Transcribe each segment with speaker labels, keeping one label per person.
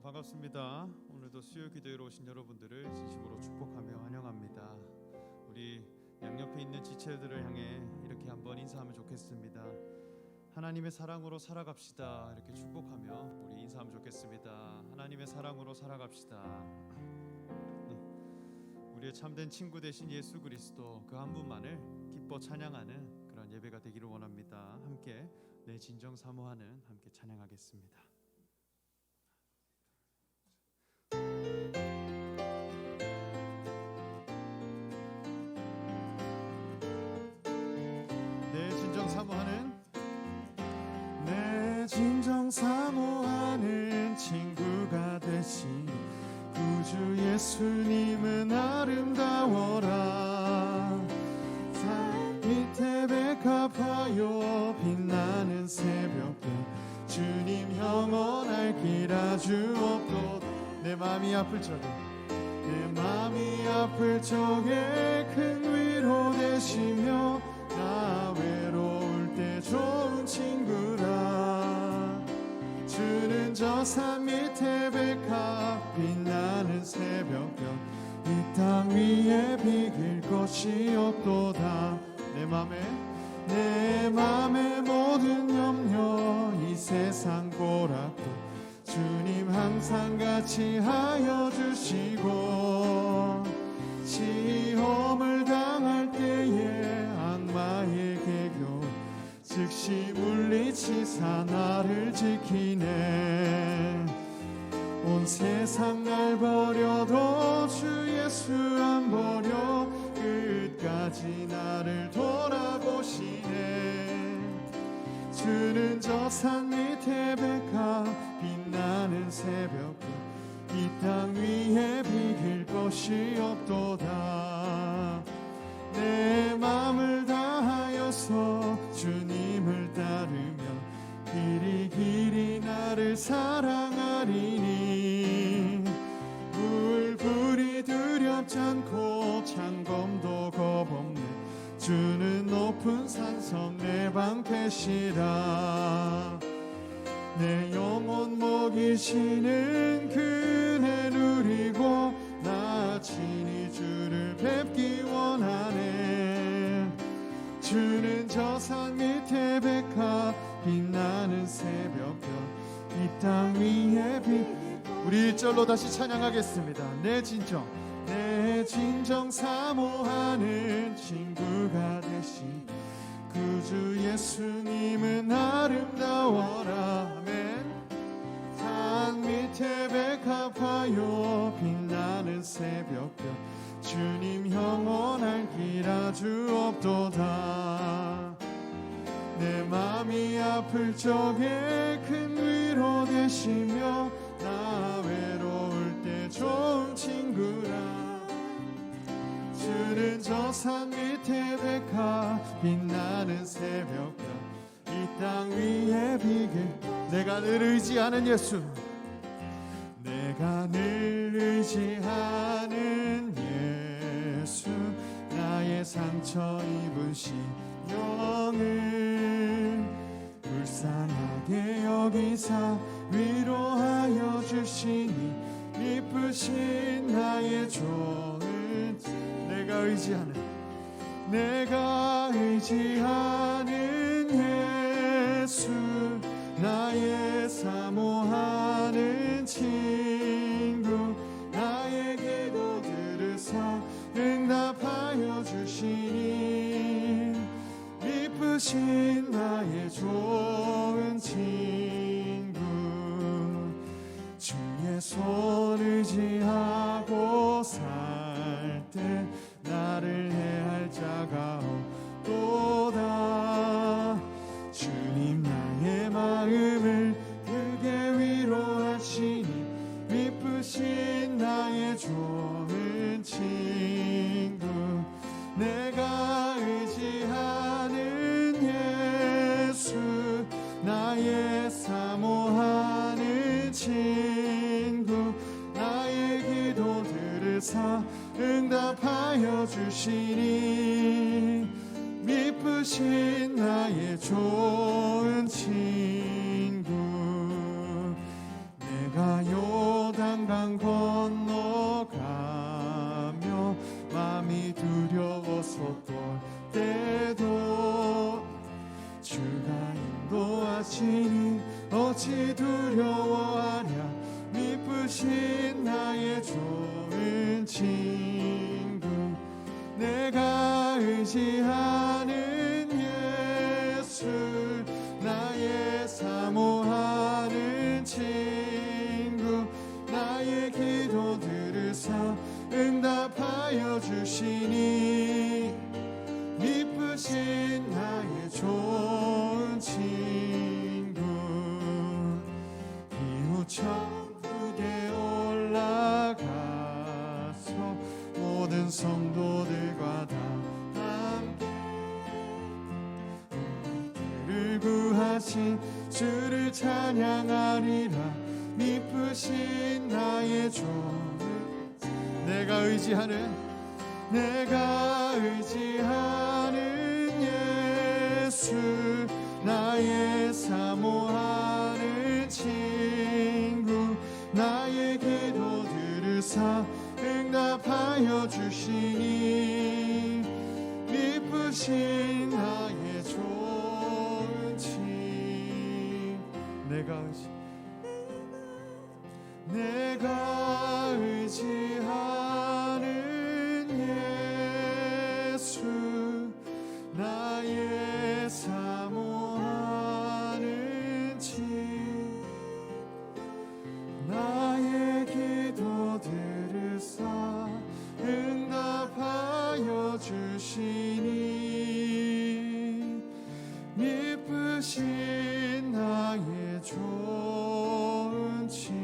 Speaker 1: 반갑습니다. 오늘도 수요 기도회로 오신 여러분들을 진심으로 축복하며 환영합니다. 우리 양옆에 있는 지체들을 향해 이렇게 한번 인사하면 좋겠습니다. 하나님의 사랑으로 살아갑시다. 이렇게 축복하며 우리 인사하면 좋겠습니다. 하나님의 사랑으로 살아갑시다. 네. 우리의 참된 친구 되신 예수 그리스도 그 한 분만을 기뻐 찬양하는 그런 예배가 되기를 원합니다. 함께 내 진정 사모하는 함께 찬양하겠습니다. 내 진정 사모하는 친구가 되신 구주 예수님은 아름다워라. 산 밑에 백합하여 빛나는 새벽에 주님 영원할 길 아주 없도다. 내 맘이 아플 적에 큰 위로 되시며 나 외로울 때 좋은 친구라. 주는 저 산 밑에 백합 빛나는 새벽별 이 땅 위에 비길 것이 없도다. 내 맘의 모든 염려 이 세상 고락도 주님 항상 같이 하여 주시고 시험을 당할 때에 악마의 계교 즉시 물리치사 나를 지키네. 온 세상 날 버려도 주 예수 안 버려 끝까지 나를 돌아보시네. 주는 저 산 밑에 백합 빛나는 새벽별 이 땅 위에 비길 것이 없도다. 내 맘을 다하여서 주님을 따르며 길이 나를 사랑하리니 불이 두렵지 않고 창검도 겁없네. 주는 높은 산성 내 방패시라. 내 영혼 먹이시는 그네 누리고 나 친히 주를 뵙기 원하네. 주는 저 산 밑에 백합 빛나는 새벽별 이 땅 위에 우리 1절로 다시 찬양하겠습니다. 내 진정 사모하는 친구가 되신 구주 예수님은 아름다워라. 아멘. 산 밑에 백합하여 빛나는 새벽별 주님 영원할 길 아주 없도다. 내 맘이 아플 적에 큰 위로 되시며 나 외로울 때 좋은 친구라. 주는 저 산 밑에 백합 빛나는 새벽별 이 땅 위에 비길 내가 늘 의지하는 예수. 내가 늘 의지하는 예수 나의 상처 입은 심령을 불쌍하게 여기사 위로하여 주시니 이쁘신 나의 좋은 내가 의지하는 예수 나의 사모하는 친구 나의 기도 들으사 응답하여 주시니 이쁘신 나의 좋은 친구. 주의 손 의지하고 살 때 나를 해할 자가 없도다. 주님 나의 마음을 크게 위로하시니 이쁘신 나의 좋은 친구 내가 의지하는 예수 나의 사모하는 친구 나의 기도 들으사 응답하여 주시니 이쁘신 나의 좋은 친구 내가 인도하시니 어찌 두려워하랴. 미쁘신 나의 좋은 친구, 내가 의지하는 예수, 나의 사모하는 친구, 나의 기도 들으사 응답하여 주시니 미쁘신 나의 좋은 친구. 이후 천국에 올라가서 모든 성도들과 다 함께 우리를 구하신 주를 찬양하리라. 미쁘신 나의 좋은 내가 의지하는 예수, 나의 사모하는 친구, 나의 기도 들으사 응답하여 주시니 미쁘신 나의 좋은 친구. 내가 의지하는 예수, 나의 사모하는 친구, 나의 기도 들으사 응답하여 주시니 미쁘신 나의 좋은 친구.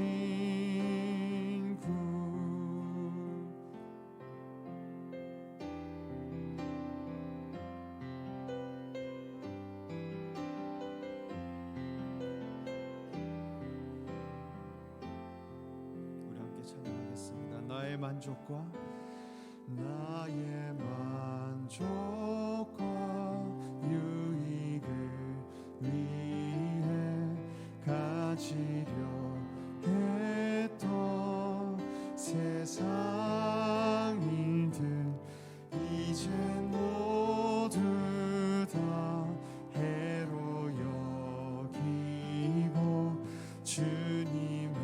Speaker 1: 우리 함께 찬양하겠습니다. 나의 만족과 유익을 위해 가지려 했던 세상 일들 이젠 모두 다 해로 여기고 주님을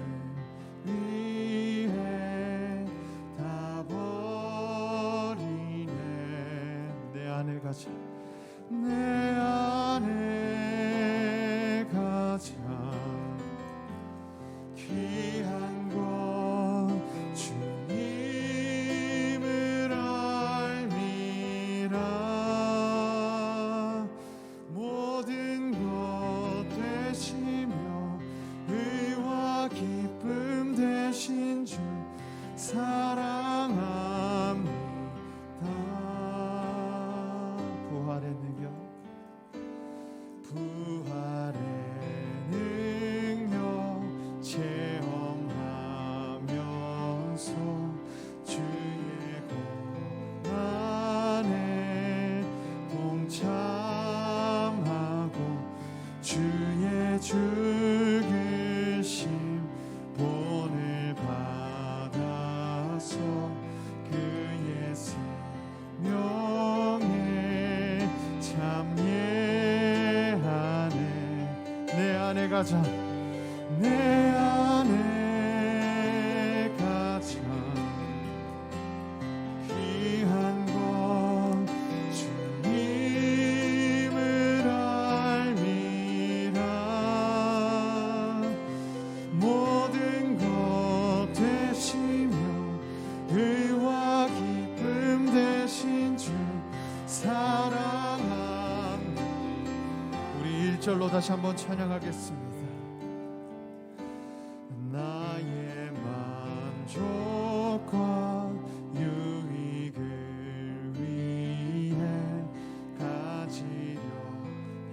Speaker 1: 위해 다 버리네. 내 안에 가자. 내 안에 가자. 귀한 것 주님을 알미라. 모든 것 되시며 의와 기쁨 되신 주 사랑합니다. 부활의 능력 체험하면서 주의 고난에 동참하고 주의 죽으심 본을 받아서 그의 생명에 참여하네. 내 안에 가자. 내 안에 가자. 귀한 것 주님을 알미라. 모든 것 되시며 의와 기쁨 되신 주 사랑합니다. 우리 1절로 다시 한번 찬양하겠습니다. 나의 만족과 유익을 위해 가지려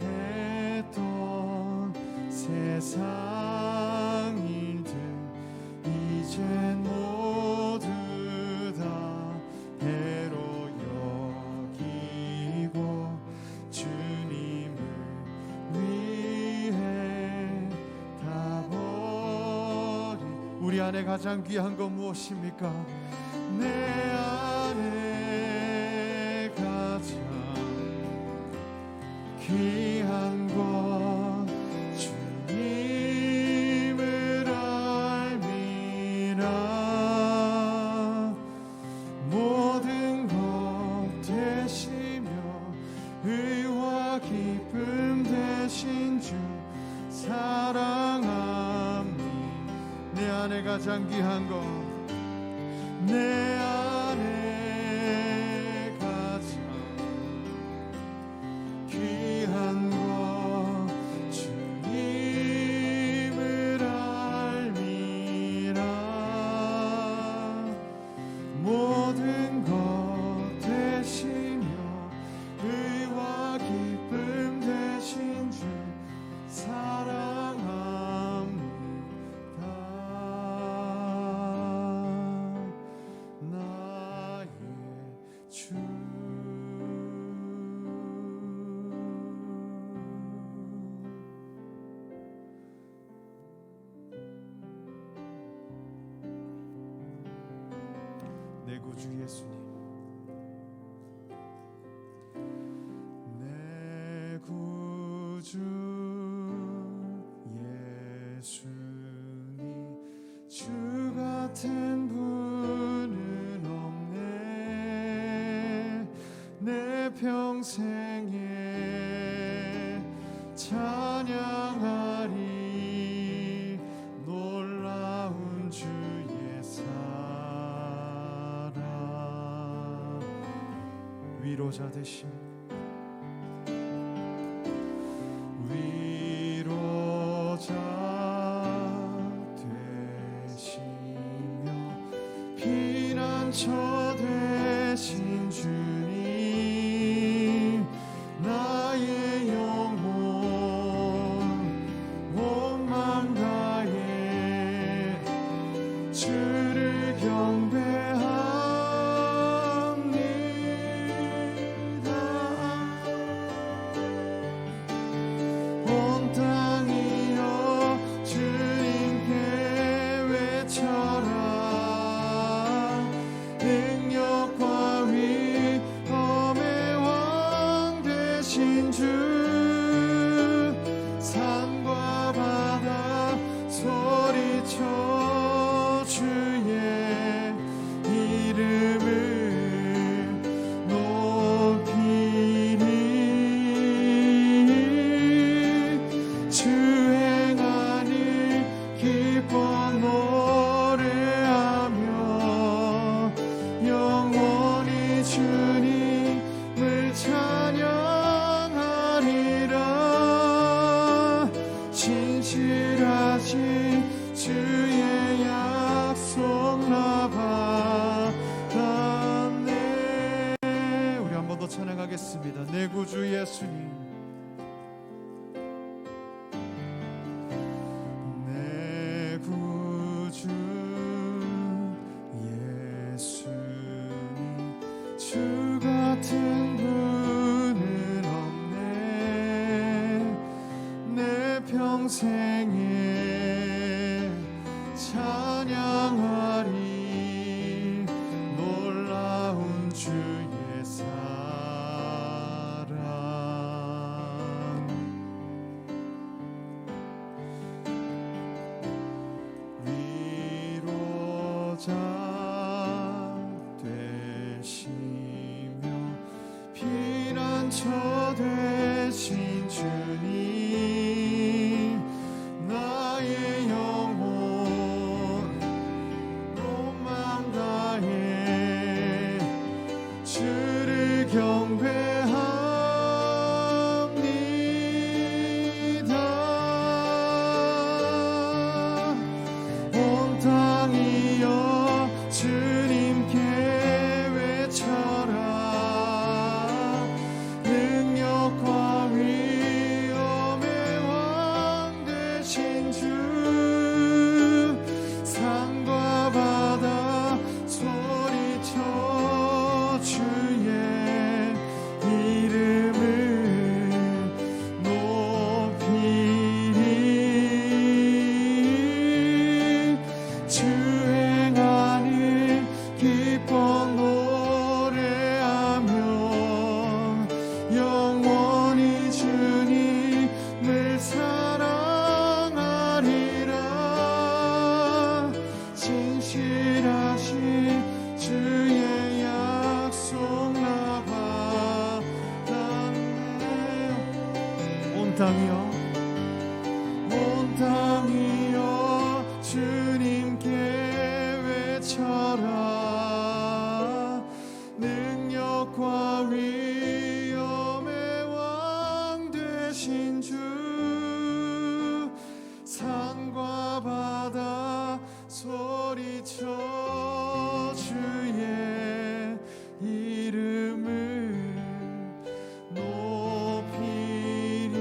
Speaker 1: 했던 세상 일들 이젠 모두 다 해로 여기고 주님을 위해 다 버리. 우리 안에 가장 귀한 건 무엇입니까? 내 안에 가장 귀한 것 기쁨 되신 주 사랑합니. 내 안에 가장 귀한 것, 내 안에 가장 귀한 것 주님을 알미라. 모든 것 되시며 의와 기쁨 되신 주 사랑합니다. 나의 주. 내 구주 예수님, 내 구주 예수님, 주 같은 분은 없네. 내 평생에 찬양하리 놀라운 주의 사랑. 위로자 되심, 위로자 되시며 피난처 되신 주님, 나의 영혼 온 맘 다해 주를 경배합니다. 온 땅이여 주님께 외쳐라. 능력과 위엄의 왕 되신 주, 산과 바다 소리쳐 주의 이름을 높이리. 주 행한 일 기뻐 노래하며 영원히 주님을 찬양하리라. 진실하신 주의 약속 나 받았네. 우리 한 번 더 찬양하겠습니다. 내 구주 예수님, 내 구주 예수님, 주 같은 분은 없네. 내 평생에 찬양하리 놀라운 주의 사랑. 위로자 되시며 피난처 되신 주님, 나의 영혼 온 맘 다해 주를 경배합니다. 온 땅이여 온 땅이여 주님께 외쳐라. 능력과 위엄의 왕 되신 주, 산과 바다 소리쳐 주의 이름을 높이리.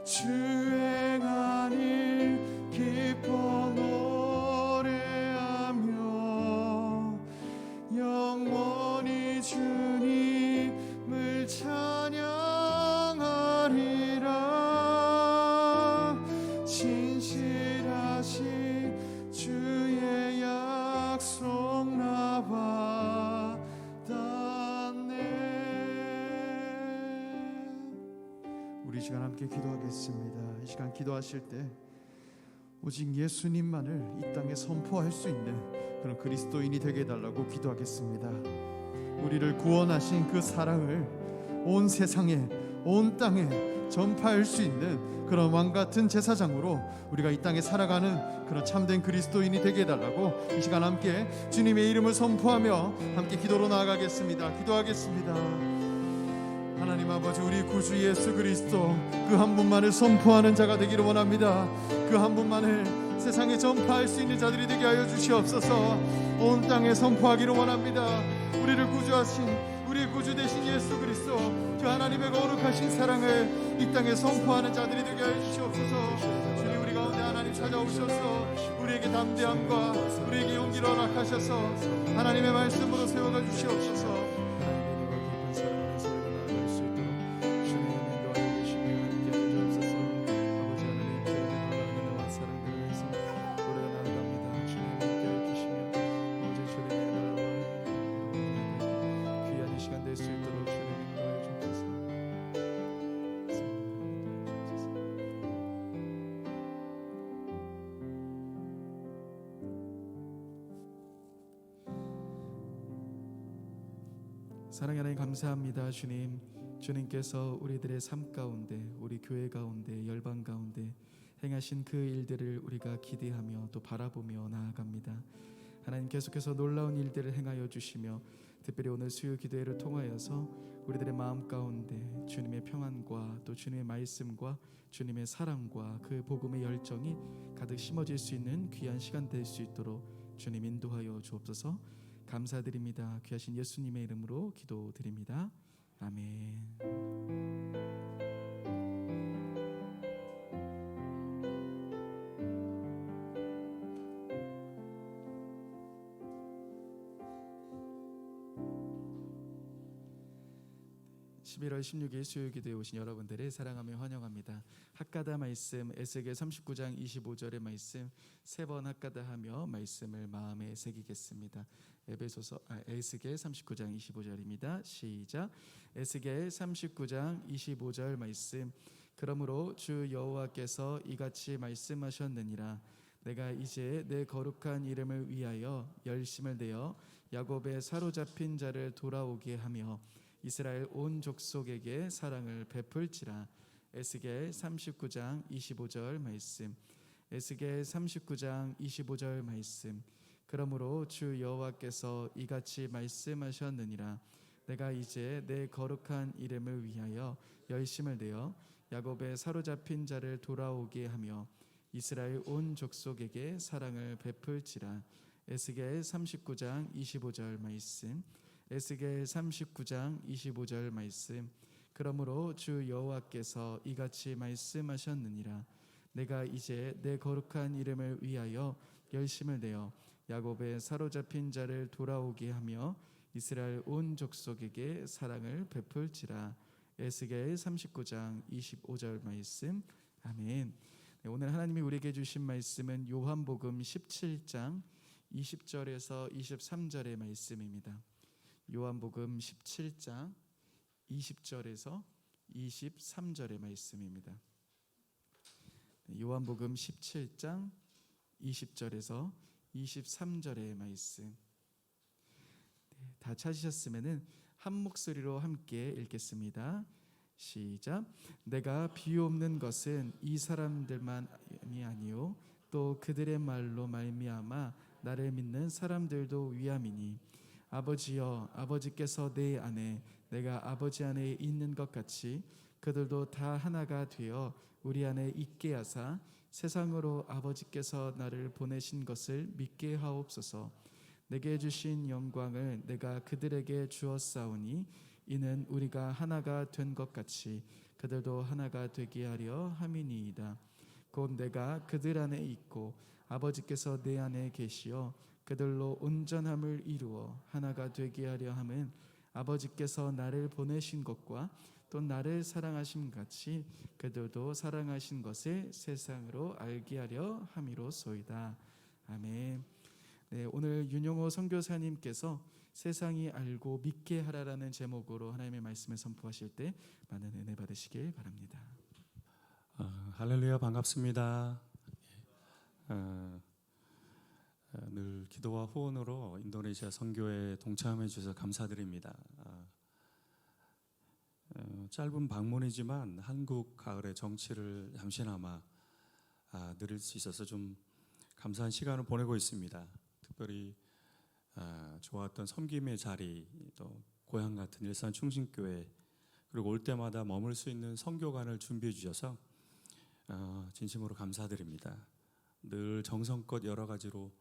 Speaker 1: 주행한 일 기뻐 노래하며 영원히 주님을 찬양하리라. 신실하신 주의 약속 나 받았네. 우리 시간 함께 기도하겠습니다. 이 시간 기도하실 때 오직 예수님만을 이 땅에 선포할 수 있는 그런 그리스도인이 되게 해달라고 기도하겠습니다. 우리를 구원하신 그 사랑을 온 세상에, 온 땅에 전파할 수 있는 그런 왕같은 제사장으로 우리가 이 땅에 살아가는 그런 참된 그리스도인이 되게 해달라고 이 시간 함께 주님의 이름을 선포하며 함께 기도로 나아가겠습니다. 기도하겠습니다. 하나님 아버지, 우리 구주 예수 그리스도 그 한 분만을 선포하는 자가 되기를 원합니다. 그 한 분만을 세상에 전파할 수 있는 자들이 되게 하여 주시옵소서. 온 땅에 선포하기를 원합니다. 우리를 구주하신 우리의 구주 되신 예수 그리스도 그 하나님의 거룩하신 사랑을 이 땅에 선포하는 자들이 되게 하여 주시옵소서. 주님, 우리 가운데 하나님 찾아오셔서 우리에게 담대함과 우리에게 용기를 허락하셔서 하나님의 말씀으로 세워가 주시옵소서.
Speaker 2: 사랑의 하나님, 감사합니다. 주님께서 우리들의 삶 가운데, 우리 교회 가운데, 열방 가운데 행하신 그 일들을 우리가 기대하며 또 바라보며 나아갑니다. 하나님, 계속해서 놀라운 일들을 행하여 주시며 특별히 오늘 수요 기도회를 통하여서 우리들의 마음 가운데 주님의 평안과 또 주님의 말씀과 주님의 사랑과 그 복음의 열정이 가득 심어질 수 있는 귀한 시간 될 수 있도록 주님 인도하여 주옵소서. 감사드립니다. 귀하신 예수님의 이름으로 기도드립니다. 아멘. 11월 16일 수요기도에 오신 여러분들을 사랑하며 환영합니다. 핫가다 말씀 에스겔 39장 25절의 말씀 세 번 핫가다하며 말씀을 마음에 새기겠습니다. 에스겔 39장 25절입니다. 시작. 에스겔 39장 25절 말씀. 그러므로 주 여호와께서 이같이 말씀하셨느니라. 내가 이제 내 거룩한 이름을 위하여 열심을 내어 야곱의 사로잡힌 자를 돌아오게 하며 이스라엘 온 족속에게 사랑을 베풀지라. 에스겔 39장 25절 말씀. 에스겔 39장 25절 말씀. 그러므로 주 여호와께서 이같이 말씀하셨느니라. 내가 이제 내 거룩한 이름을 위하여 열심을 내어 야곱의 사로잡힌 자를 돌아오게 하며 이스라엘 온 족속에게 사랑을 베풀지라. 에스겔 39장 25절 말씀. 에스겔 39장 25절 말씀. 그러므로 주 여호와께서 이같이 말씀하셨느니라. 내가 이제 내 거룩한 이름을 위하여 열심을 내어 야곱의 사로잡힌 자를 돌아오게 하며 이스라엘 온 족속에게 사랑을 베풀지라. 에스겔 39장 25절 말씀. 아멘. 오늘 하나님이 우리에게 주신 말씀은 요한복음 17장 20절에서 23절의 말씀입니다. 요한복음 17장 20절에서 23절의 말씀입니다. 요한복음 17장 20절에서 23절의 말씀. 다 찾으셨으면은 한 목소리로 함께 읽겠습니다. 시작. 내가 비옵는 것은 이 사람들만이 아니요 또 그들의 말로 말미암아 나를 믿는 사람들도 위함이니 아버지여 아버지께서 내 안에 내가 아버지 안에 있는 것 같이 그들도 다 하나가 되어 우리 안에 있게 하사 세상으로 아버지께서 나를 보내신 것을 믿게 하옵소서. 내게 주신 영광을 내가 그들에게 주었사오니 이는 우리가 하나가 된 것 같이 그들도 하나가 되게 하려 함이니이다. 곧 내가 그들 안에 있고 아버지께서 내 안에 계시어 그들로 온전함을 이루어 하나가 되게 하려 함은 아버지께서 나를 보내신 것과 또 나를 사랑하심 같이 그들도 사랑하신 것을 세상으로 알게 하려 함이로소이다. 아멘. 네, 오늘 윤용호 선교사님께서 세상이 알고 믿게 하라라는 제목으로 하나님의 말씀을 선포하실 때 많은 은혜 받으시길 바랍니다.
Speaker 3: 할렐루야, 반갑습니다. 늘 기도와 후원으로 인도네시아 선교에 동참해 주셔서 감사드립니다. 짧은 방문이지만 한국 가을의 정치를 잠시나마 누릴 수 있어서 좀 감사한 시간을 보내고 있습니다. 특별히 좋았던 섬김의 자리, 또 고향 같은 일산 충신교회, 그리고 올 때마다 머물 수 있는 선교관을 준비해 주셔서 진심으로 감사드립니다. 늘 정성껏 여러 가지로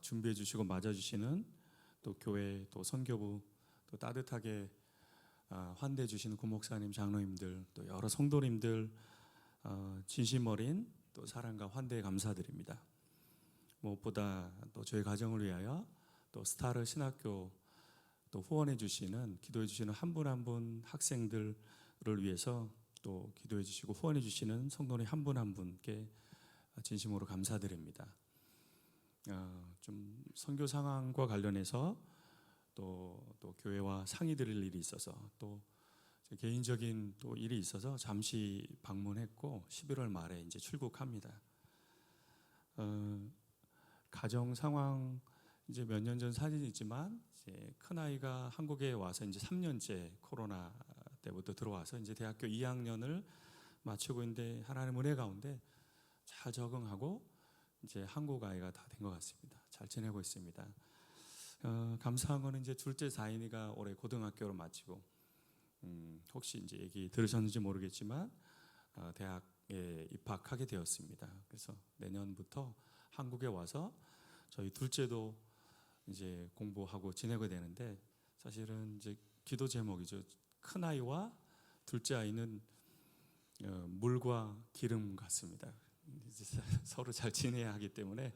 Speaker 3: 준비해 주시고 맞아 주시는 또 교회, 또 선교부, 또 따뜻하게 환대해 주시는 구목사님, 장로님들, 또 여러 성도님들 진심 어린 또 사랑과 환대에 감사드립니다. 무엇보다 또 저희 가정을 위하여 또 스타르 신학교 또 후원해 주시는, 기도해 주시는 한 분 한 분 학생들을 위해서 또 기도해 주시고 후원해 주시는 성도님 한 분 한 분께 진심으로 감사드립니다. 좀 선교 상황과 관련해서 또 교회와 상의 드릴 일이 있어서 또 개인적인 또 일이 있어서 잠시 방문했고 11월 말에 이제 출국합니다. 가정 상황 이제 몇 년 전 사진이지만 이제 큰 아이가 한국에 와서 이제 3년째 코로나 때부터 들어와서 이제 대학교 2학년을 마치고 있는데 하나님 은혜 가운데 잘 적응하고 이제 한국 아이가 다 된 것 같습니다. 잘 지내고 있습니다. 감사한 거는 이제 둘째 자인이가 올해 고등학교를 마치고 혹시 이제 얘기 들으셨는지 모르겠지만 대학에 입학하게 되었습니다. 그래서 내년부터 한국에 와서 저희 둘째도 이제 공부하고 지내게 되는데 사실은 이제 기도 제목이죠. 큰 아이와 둘째 아이는 물과 기름 같습니다. 이제 서로 잘 지내야 하기 때문에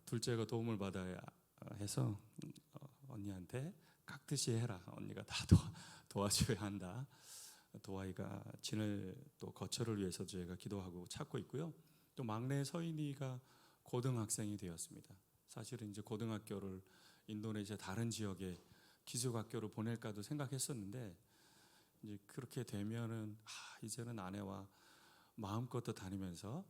Speaker 3: 둘째가 도움을 받아야 해서 언니한테 깍듯이 해라. 언니가 다 도와줘야 한다. 도아이가 지낼 또 거처를 위해서 저희가 기도하고 찾고 있고요. 또 막내 서인이가 고등학생이 되었습니다. 사실은 이제 고등학교를 인도네시아 다른 지역에 기숙학교를 보낼까도 생각했었는데 이제 그렇게 되면은 이제는 아내와 마음껏 다니면서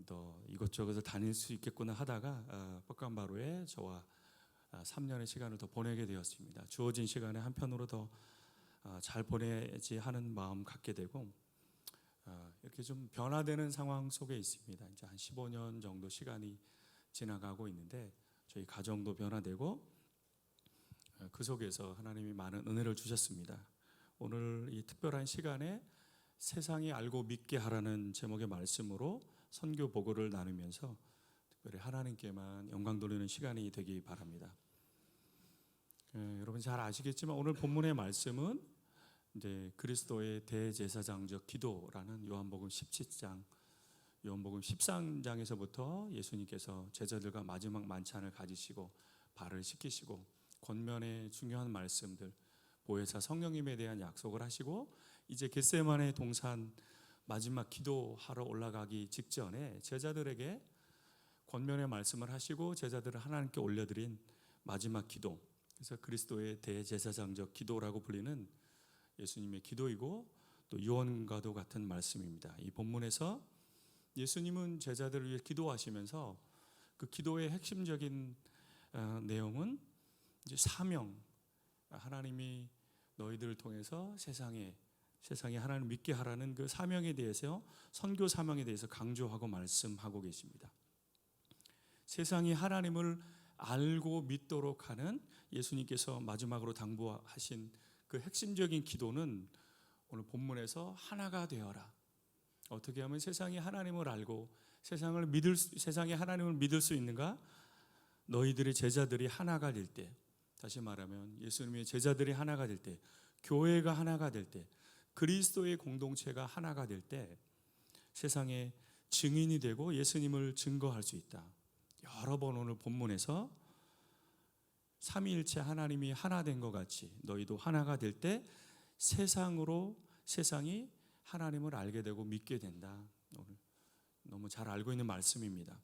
Speaker 3: 또 이것저것을 다닐 수 있겠구나 하다가 뻑간바로에 저와 3년의 시간을 더 보내게 되었습니다. 주어진 시간에 한편으로 더 잘 보내지 하는 마음 갖게 되고 이렇게 좀 변화되는 상황 속에 있습니다. 이제 한 15년 정도 시간이 지나가고 있는데 저희 가정도 변화되고 그 속에서 하나님이 많은 은혜를 주셨습니다. 오늘 이 특별한 시간에 세상이 알고 믿게 하라는 제목의 말씀으로 선교 보고를 나누면서 특별히 하나님께만 영광 돌리는 시간이 되기 바랍니다. 여러분 잘 아시겠지만 오늘 본문의 말씀은 이제 그리스도의 대제사장적 기도라는 요한복음 17장, 요한복음 13장에서부터 예수님께서 제자들과 마지막 만찬을 가지시고 발을 씻기시고 권면의 중요한 말씀들, 보혜사 성령님에 대한 약속을 하시고 이제 겟세마네 동산 마지막 기도하러 올라가기 직전에 제자들에게 권면의 말씀을 하시고 제자들을 하나님께 올려드린 마지막 기도, 그래서 그리스도의 대제사장적 기도라고 불리는 예수님의 기도이고 또 유언과도 같은 말씀입니다. 이 본문에서 예수님은 제자들을 위해 기도하시면서 그 기도의 핵심적인 내용은 이제 사명, 하나님이 너희들을 통해서 세상에 하나님을 믿게 하라는 그 사명에 대해서, 선교 사명에 대해서 강조하고 말씀하고 계십니다. 세상이 하나님을 알고 믿도록 하는 예수님께서 마지막으로 당부하신 그 핵심적인 기도는 오늘 본문에서 하나가 되어라. 어떻게 하면 세상이 하나님을 알고 세상이 하나님을 믿을 수 있는가? 너희들의 제자들이 하나가 될 때, 다시 말하면 예수님의 제자들이 하나가 될 때, 교회가 하나가 될 때, 그리스도의 공동체가 하나가 될 때 세상에 증인이 되고 예수님을 증거할 수 있다. 여러 번 오늘 본문에서 삼위일체 하나님이 하나 된 것 같이 너희도 하나가 될 때 세상이 하나님을 알게 되고 믿게 된다. 오늘 너무 잘 알고 있는 말씀입니다.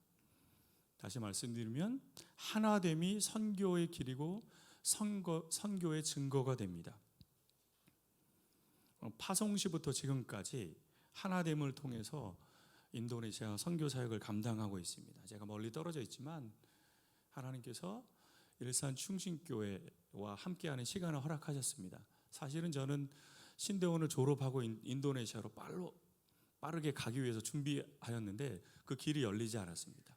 Speaker 3: 다시 말씀드리면 하나됨이 선교의 길이고 선교의 증거가 됩니다. 파송시부터 지금까지 하나됨을 통해서 인도네시아 선교 사역을 감당하고 있습니다. 제가 멀리 떨어져 있지만 하나님께서 일산 충신교회와 함께하는 시간을 허락하셨습니다. 사실은 저는 신대원을 졸업하고 인도네시아로 빠르게 가기 위해서 준비하였는데 그 길이 열리지 않았습니다.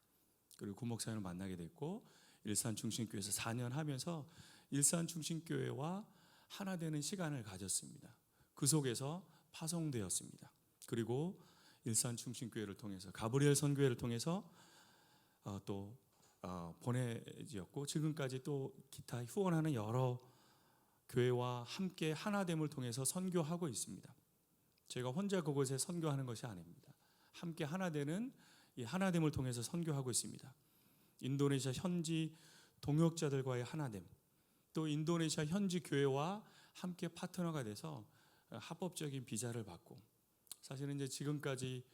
Speaker 3: 그리고 구목사님을 만나게 됐고 일산 충신교회에서 4년 하면서 일산 충신교회와 하나 되는 시간을 가졌습니다. 그 속에서 파송되었습니다. 그리고 일산 충신교회를 통해서 가브리엘 선교회를 통해서 또 보내지었고 지금까지 또 기타 후원하는 여러 교회와 함께 하나됨을 통해서 선교하고 있습니다. 제가 혼자 그곳에 선교하는 것이 아닙니다. 함께 하나되는 이 하나됨을 통해서 선교하고 있습니다. 인도네시아 현지 동역자들과의 하나됨, 또 인도네시아 현지 교회와 함께 파트너가 돼서 합법적인 비자를 받고, 사실은 이제 지금까지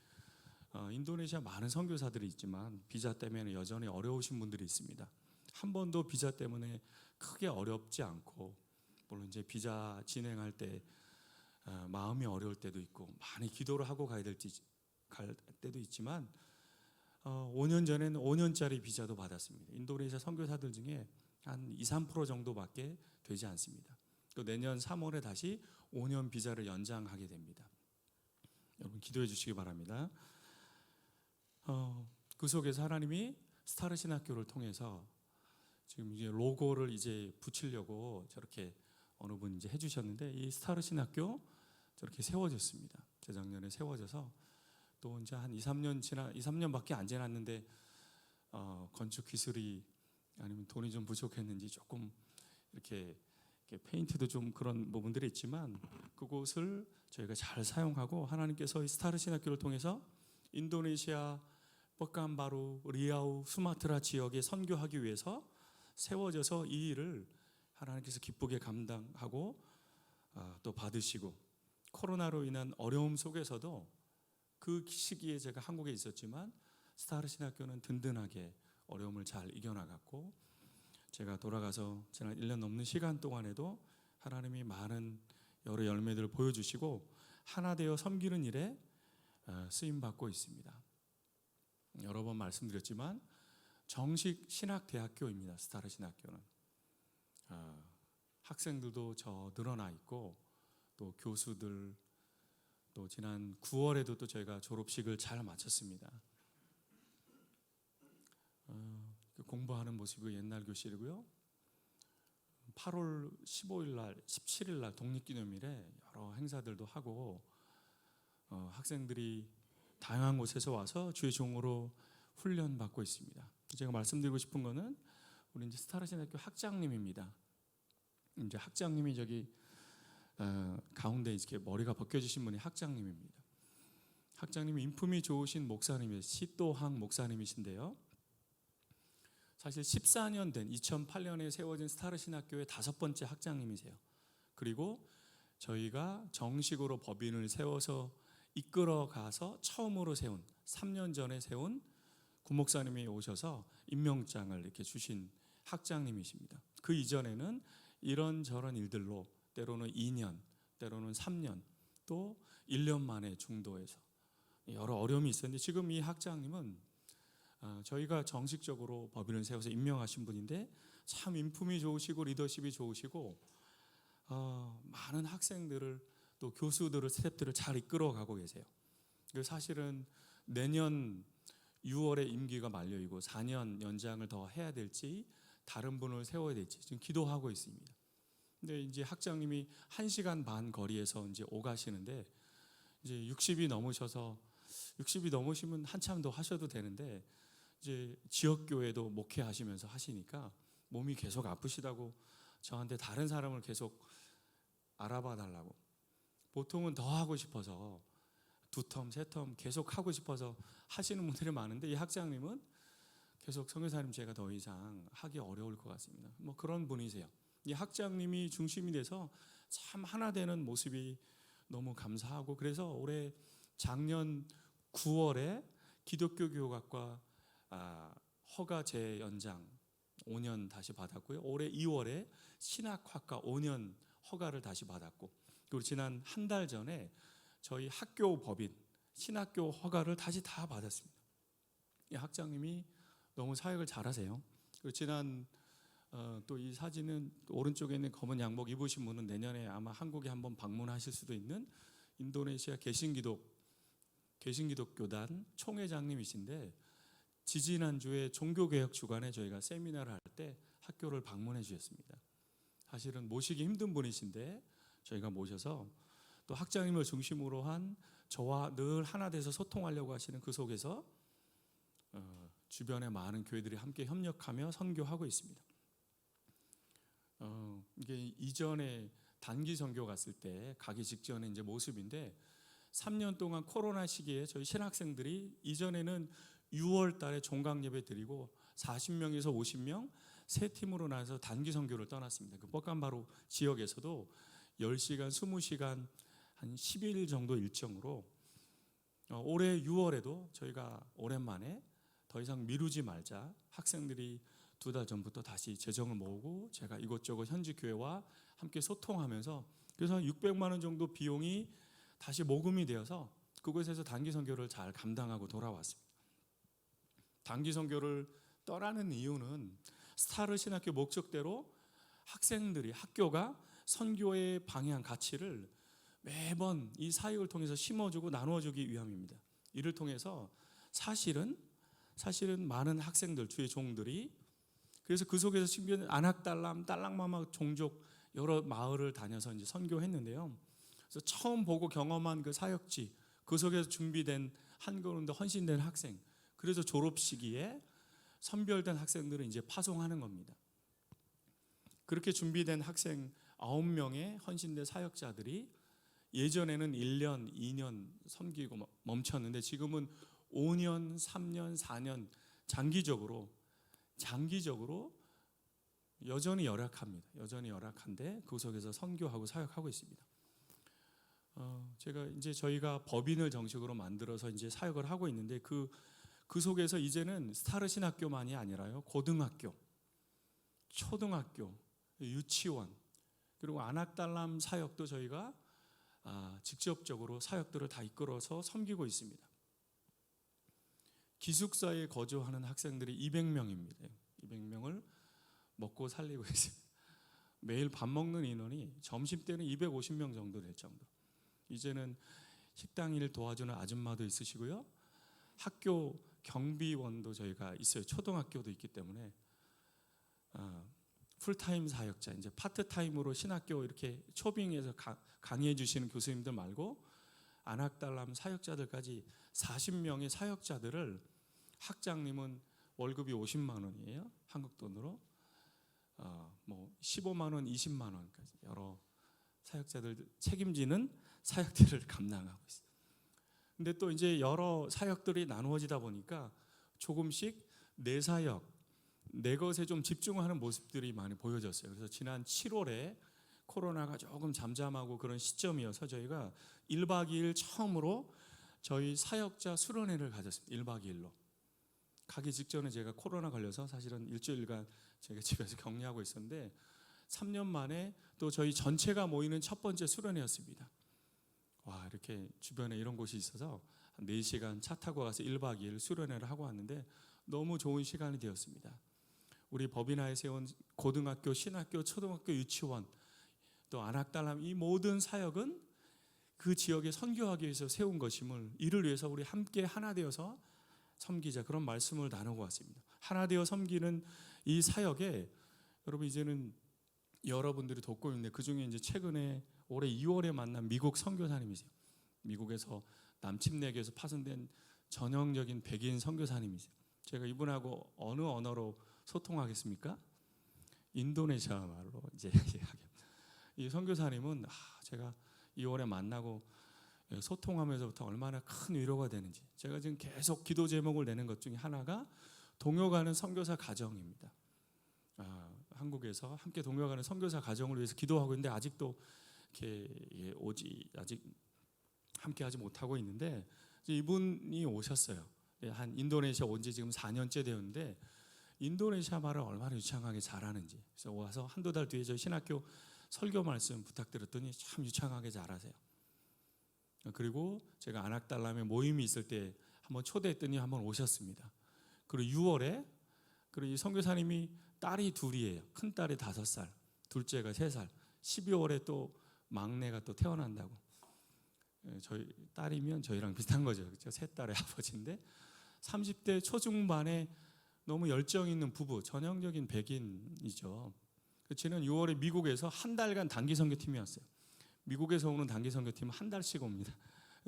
Speaker 3: 인도네시아 많은 선교사들이 있지만 비자 때문에 여전히 어려우신 분들이 있습니다. 한 번도 비자 때문에 크게 어렵지 않고, 물론 이제 비자 진행할 때 마음이 어려울 때도 있고 많이 기도를 하고 갈 때도 있지만 5년 전에는 5년짜리 비자도 받았습니다. 인도네시아 선교사들 중에 한 2-3% 정도밖에 되지 않습니다. 또 내년 3월에 다시 5년 비자를 연장하게 됩니다. 여러분 기도해 주시기 바랍니다. 그 속에서 하나님이 스타르 신학교를 통해서 지금 이제 로고를 이제 붙이려고 저렇게 어느 분이 이제 해주셨는데, 이 스타르 신학교 저렇게 세워졌습니다. 재작년에 세워져서 또 이제 한 2-3년밖에 안 지났는데 건축 기술이 아니면 돈이 좀 부족했는지 조금 이렇게 페인트도 좀 그런 부분들이 있지만 그곳을 저희가 잘 사용하고 하나님께서 이 스타르 신학교를 통해서 인도네시아 뻑간바루, 리아우, 수마트라 지역에 선교하기 위해서 세워져서 이 일을 하나님께서 기쁘게 감당하고 또 받으시고, 코로나로 인한 어려움 속에서도 그 시기에 제가 한국에 있었지만 스타르 신학교는 든든하게 어려움을 잘 이겨나갔고, 제가 돌아가서 지난 1년 넘는 시간 동안에도 하나님이 많은 여러 열매들을 보여주시고 하나 되어 섬기는 일에 쓰임받고 있습니다. 여러 번 말씀드렸지만 정식 신학대학교입니다. 스타르 신학교는 학생들도 늘어나 있고, 또 교수들, 또 지난 9월에도 또 저희가 졸업식을 잘 마쳤습니다. 공부하는 모습이 옛날 교실이고요. 8월 15일 날, 17일 날 독립기념일에 여러 행사들도 하고 학생들이 다양한 곳에서 와서 주의 종으로 훈련 받고 있습니다. 제가 말씀드리고 싶은 거는 우리 이제 스타르 신학교 학장님입니다. 이제 학장님이 저기 가운데 이렇게 머리가 벗겨지신 분이 학장님입니다. 학장님이 인품이 좋으신 목사님이에요. 시또항 목사님이신데요. 사실 14년 된 2008년에 세워진 스타르 신학교의 5번째 학장님이세요. 그리고 저희가 정식으로 법인을 세워서 이끌어 가서 처음으로 3년 전에 세운 구목사님이 오셔서 임명장을 이렇게 주신 학장님이십니다. 그 이전에는 이런저런 일들로 때로는 2년, 때로는 3년, 또 1년 만에 중도에서 여러 어려움이 있었는데, 지금 이 학장님은 저희가 정식적으로 법인을 세워서 임명하신 분인데 참 인품이 좋으시고 리더십이 좋으시고 많은 학생들을 또 교수들을 스태프들을 잘 이끌어가고 계세요. 그 사실은 내년 6월에 임기가 만료이고 4년 연장을 더 해야 될지 다른 분을 세워야 될지 지금 기도하고 있습니다. 근데 이제 학장님이 1시간 반 거리에서 이제 오가시는데 이제 60이 넘으시면 한참 더 하셔도 되는데 이제 지역 교회도 목회하시면서 하시니까 몸이 계속 아프시다고 저한테 다른 사람을 계속 알아봐 달라고. 보통은 더 하고 싶어서 2텀, 3텀 계속 하고 싶어서 하시는 분들이 많은데 이 학장님은 계속 선교사님 제가 더 이상 하기 어려울 것 같습니다. 뭐 그런 분이세요. 이 학장님이 중심이 돼서 참 하나 되는 모습이 너무 감사하고 그래서 올해 작년 9월에 기독교 교육학과 허가 재연장 5년 다시 받았고요. 올해 2월에 신학학과 5년 허가를 다시 받았고 그리고 지난 한 달 전에 저희 학교 법인 신학교 허가를 다시 다 받았습니다. 이 학장님이 너무 사역을 잘하세요. 그리고 지난 또 이 사진은 오른쪽에 있는 검은 양복 입으신 분은 내년에 아마 한국에 한번 방문하실 수도 있는 인도네시아 개신기독교단 총회장님이신데 지지난주에 종교개혁 주간에 저희가 세미나를 할 때 학교를 방문해 주셨습니다. 사실은 모시기 힘든 분이신데 저희가 모셔서 또 학장님을 중심으로 한 저와 늘 하나 돼서 소통하려고 하시는 그 속에서 주변의 많은 교회들이 함께 협력하며 선교하고 있습니다. 이게 이전에 단기 선교 갔을 때 가기 직전에 이제 모습인데 3년 동안 코로나 시기에 저희 신학생들이 이전에는 6월 달에 종강 예배 드리고 40명에서 50명 세 팀으로 나눠서 단기 선교를 떠났습니다. 그 뻑간바로 지역에서도 10시간, 20시간 한 10일 정도 일정으로 올해 6월에도 저희가 오랜만에 더 이상 미루지 말자 학생들이 2달 전부터 다시 재정을 모으고 제가 이곳저곳 현지 교회와 함께 소통하면서 그래서 600만 원 정도 비용이 다시 모금이 되어서 그곳에서 단기 선교를 잘 감당하고 돌아왔습니다. 단기 선교를 떠나는 이유는 스타르 신학교 목적대로 학생들이 학교가 선교의 방향 가치를 매번 이 사역을 통해서 심어주고 나누어주기 위함입니다. 이를 통해서 사실은 많은 학생들 주의 종들이 그래서 그 속에서 신비한 아낙달람, 딸랑마마 종족 여러 마을을 다녀서 이제 선교했는데요. 그래서 처음 보고 경험한 그 사역지 그 속에서 준비된 한 걸음 더 헌신된 학생 그래서 졸업 시기에 선별된 학생들을 이제 파송하는 겁니다. 그렇게 준비된 학생 9명의 헌신된 사역자들이 예전에는 1년, 2년 섬기고 멈췄는데 지금은 5년, 3년, 4년 장기적으로 여전히 열악합니다. 여전히 열악한데 그 속에서 선교하고 사역하고 있습니다. 제가 이제 저희가 법인을 정식으로 만들어서 이제 사역을 하고 있는데 그 속에서 이제는 스타르 신학교만이 아니라요. 고등학교, 초등학교, 유치원 그리고 아낙달람 사역도 저희가 직접적으로 사역들을 다 이끌어서 섬기고 있습니다. 기숙사에 거주하는 학생들이 200명입니다. 200명을 먹고 살리고 있습니다. 매일 밥 먹는 인원이 점심 때는 250명 정도 될 정도. 이제는 식당 일 도와주는 아줌마도 있으시고요. 학교 경비원도 저희가 있어요. 초등학교도 있기 때문에 풀타임 사역자, 이제 파트타임으로 신학교 이렇게 초빙해서 강의해 주시는 교수님들 말고 아낙달람 사역자들까지 40명의 사역자들을 학장님은 월급이 50만 원이에요. 한국 돈으로. 뭐 15만 원, 20만 원까지 여러 사역자들 책임지는 사역들을 감당하고 있어요. 근데 또 이제 여러 사역들이 나누어지다 보니까 조금씩 내 사역, 내 것에 좀 집중하는 모습들이 많이 보여졌어요. 그래서 지난 7월에 코로나가 조금 잠잠하고 그런 시점이어서 저희가 1박 2일 처음으로 저희 사역자 수련회를 가졌습니다. 1박 2일로. 가기 직전에 제가 코로나 걸려서 사실은 일주일간 제가 집에서 격리하고 있었는데 3년 만에 또 저희 전체가 모이는 첫 번째 수련회였습니다. 와, 이렇게 주변에 이런 곳이 있어서 한 4시간 차 타고 가서 1박 2일 수련회를 하고 왔는데 너무 좋은 시간이 되었습니다. 우리 법인하에 세운 고등학교, 신학교, 초등학교, 유치원 또 아낙달람 이 모든 사역은 그 지역에 선교하기 위해서 세운 것임을 이를 위해서 우리 함께 하나 되어서 섬기자 그런 말씀을 나누고 왔습니다. 하나 되어 섬기는 이 사역에 여러분 이제는 여러분들이 돕고 있는데 그중에 이제 최근에 올해 2월에 만난 미국 선교사님이세요. 미국에서 남침내교에서 파송된 전형적인 백인 선교사님이세요. 제가 이분하고 어느 언어로 소통하겠습니까? 인도네시아 말로 이제 이 선교사님은 제가 2월에 만나고 소통하면서부터 얼마나 큰 위로가 되는지 제가 지금 계속 기도 제목을 내는 것 중에 하나가 동역하는 선교사 가정입니다. 한국에서 함께 동역하는 선교사 가정을 위해서 기도하고 있는데 아직도 이렇게 아직 함께하지 못하고 있는데 이분이 오셨어요. 한 인도네시아 온 지 지금 4년째 되었는데 인도네시아 말을 얼마나 유창하게 잘하는지 그래서 와서 한두 달 뒤에 저희 신학교 설교 말씀 부탁드렸더니 참 유창하게 잘하세요. 그리고 제가 아낙달람에 모임이 있을 때 한번 초대했더니 한번 오셨습니다. 그리고 6월에 그리고 이 선교사님이 딸이 둘이에요. 큰 딸이 5살, 둘째가 3살. 12월에 또 막내가 또 태어난다고. 저희 딸이면 저희랑 비슷한 거죠. 그렇죠? 세 딸의 아버지인데 30대 초중반에 너무 열정 있는 부부, 전형적인 백인이죠. 지난 6월에 미국에서 한 달간 단기 선교팀이었어요. 미국에서 오는 단기 선교팀은 한 달씩 옵니다.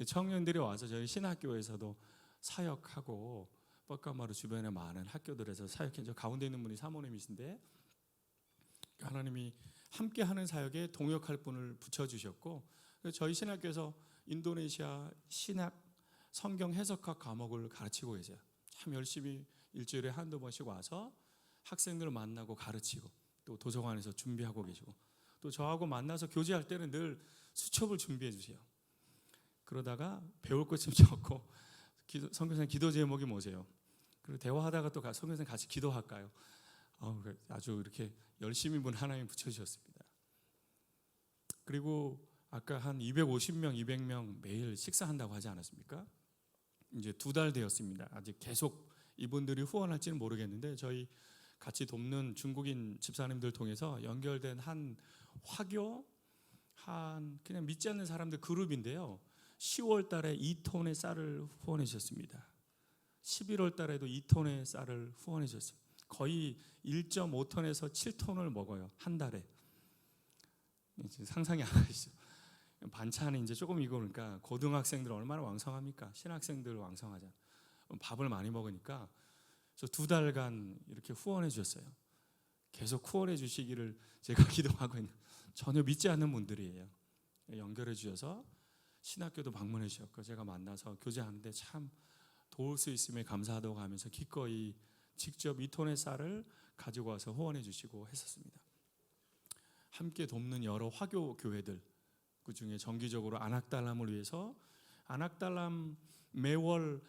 Speaker 3: 청년들이 와서 저희 신학교에서도 사역하고 뻑가마루 주변의 많은 학교들에서 사역해. 저 가운데 있는 분이 사모님이신데 하나님이 함께하는 사역에 동역할 분을 붙여주셨고 저희 신학교에서 인도네시아 신학 성경 해석학 과목을 가르치고 계세요. 참 열심히 일주일에 한두 번씩 와서 학생들을 만나고 가르치고 또 도서관에서 준비하고 계시고 또 저하고 만나서 교제할 때는 늘 수첩을 준비해 주세요. 그러다가 배울 것 좀 적고 선교사님 기도 제목이 뭐세요? 그리고 대화하다가 또 선교사님 같이 기도할까요? 아주 이렇게 열심히 분 하나님 붙여주셨습니다. 그리고 아까 한 250명, 200명 매일 식사한다고 하지 않았습니까? 이제 2달 되었습니다. 아직 계속 이분들이 후원할지는 모르겠는데 저희 같이 돕는 중국인 집사님들 통해서 연결된 한 화교 그냥 믿지 않는 사람들 그룹인데요. 10월 달에 2톤의 쌀을 후원해 주셨습니다. 11월 달에도 2톤의 쌀을 후원해 주셨어요. 거의 1.5톤에서 7톤을 먹어요. 한 달에. 상상이 안 가시죠? 반찬이 이제 조금 익으니까 고등학생들 얼마나 왕성합니까? 신학생들 왕성하잖아. 밥을 많이 먹으니까 저 2달간 이렇게 후원해 주셨어요. 계속 후원해 주시기를 제가 기도하고 있는 전혀 믿지 않는 분들이에요. 연결해 주셔서 신학교도 방문해 주셨고 제가 만나서 교제하는데 참 도울 수 있음에 감사하다고 하면서 기꺼이 직접 2톤의 쌀을 가지고 와서 후원해 주시고 했었습니다. 함께 돕는 여러 화교 교회들 그중에 정기적으로 아낙달람을 위해서 아낙달람 매월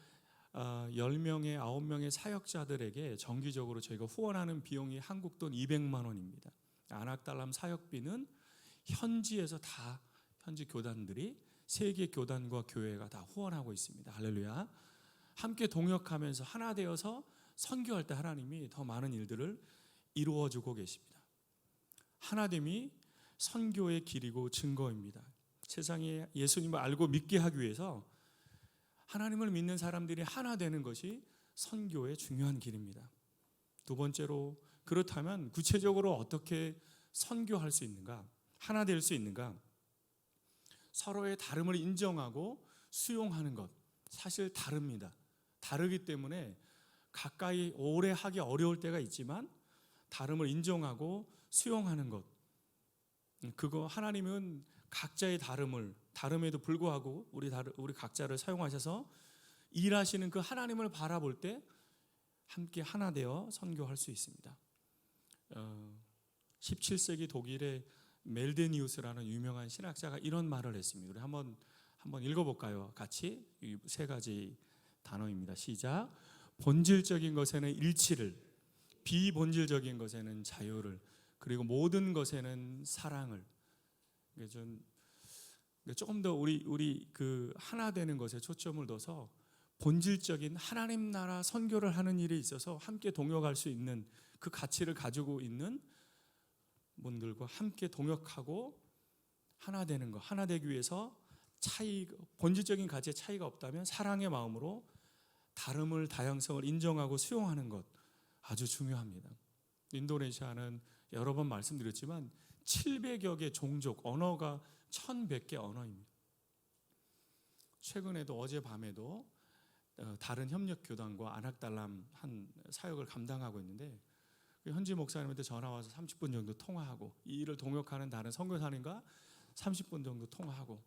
Speaker 3: 10명의 9명의 사역자들에게 정기적으로 저희가 후원하는 비용이 한국 돈 200만 원입니다. 아낙달람 사역비는 현지에서 다 현지 교단들이 세계 교단과 교회가 다 후원하고 있습니다. 할렐루야. 함께 동역하면서 하나 되어서 선교할 때 하나님이 더 많은 일들을 이루어주고 계십니다. 하나됨이 선교의 길이고 증거입니다. 세상에 예수님을 알고 믿게 하기 위해서 하나님을 믿는 사람들이 하나 되는 것이 선교의 중요한 길입니다. 두 번째로 그렇다면 구체적으로 어떻게 선교할 수 있는가? 하나 될 수 있는가? 서로의 다름을 인정하고 수용하는 것 사실 다릅니다. 다르기 때문에 가까이 오래 하기 어려울 때가 있지만 다름을 인정하고 수용하는 것 그거 하나님은 각자의 다름에도 불구하고 우리 각자를 사용하셔서 일하시는 그 하나님을 바라볼 때 함께 하나 되어 선교할 수 있습니다. 17세기 독일의 멜데니우스라는 유명한 신학자가 이런 말을 했습니다. 우리 한번 읽어볼까요? 같이 이 3가지 단어입니다. 시작. 본질적인 것에는 일치를, 비본질적인 것에는 자유를, 그리고 모든 것에는 사랑을. 조금 더 우리 그 하나 되는 것에 초점을 둬서 본질적인 하나님 나라 선교를 하는 일에 있어서 함께 동역할 수 있는 그 가치를 가지고 있는 분들과 함께 동역하고 하나 되는 거, 하나 되기 위해서 본질적인 가치의 차이가 없다면 사랑의 마음으로 다름을, 다양성을 인정하고 수용하는 것 아주 중요합니다. 인도네시아는 여러 번 말씀드렸지만 700여 개 종족, 언어가 1100개 언어입니다. 최근에도 어젯밤에도 다른 협력교단과 아낙달람 한 사역을 감당하고 있는데 현지 목사님한테 전화 와서 30분 정도 통화하고 이 일을 동역하는 다른 선교사님과 30분 정도 통화하고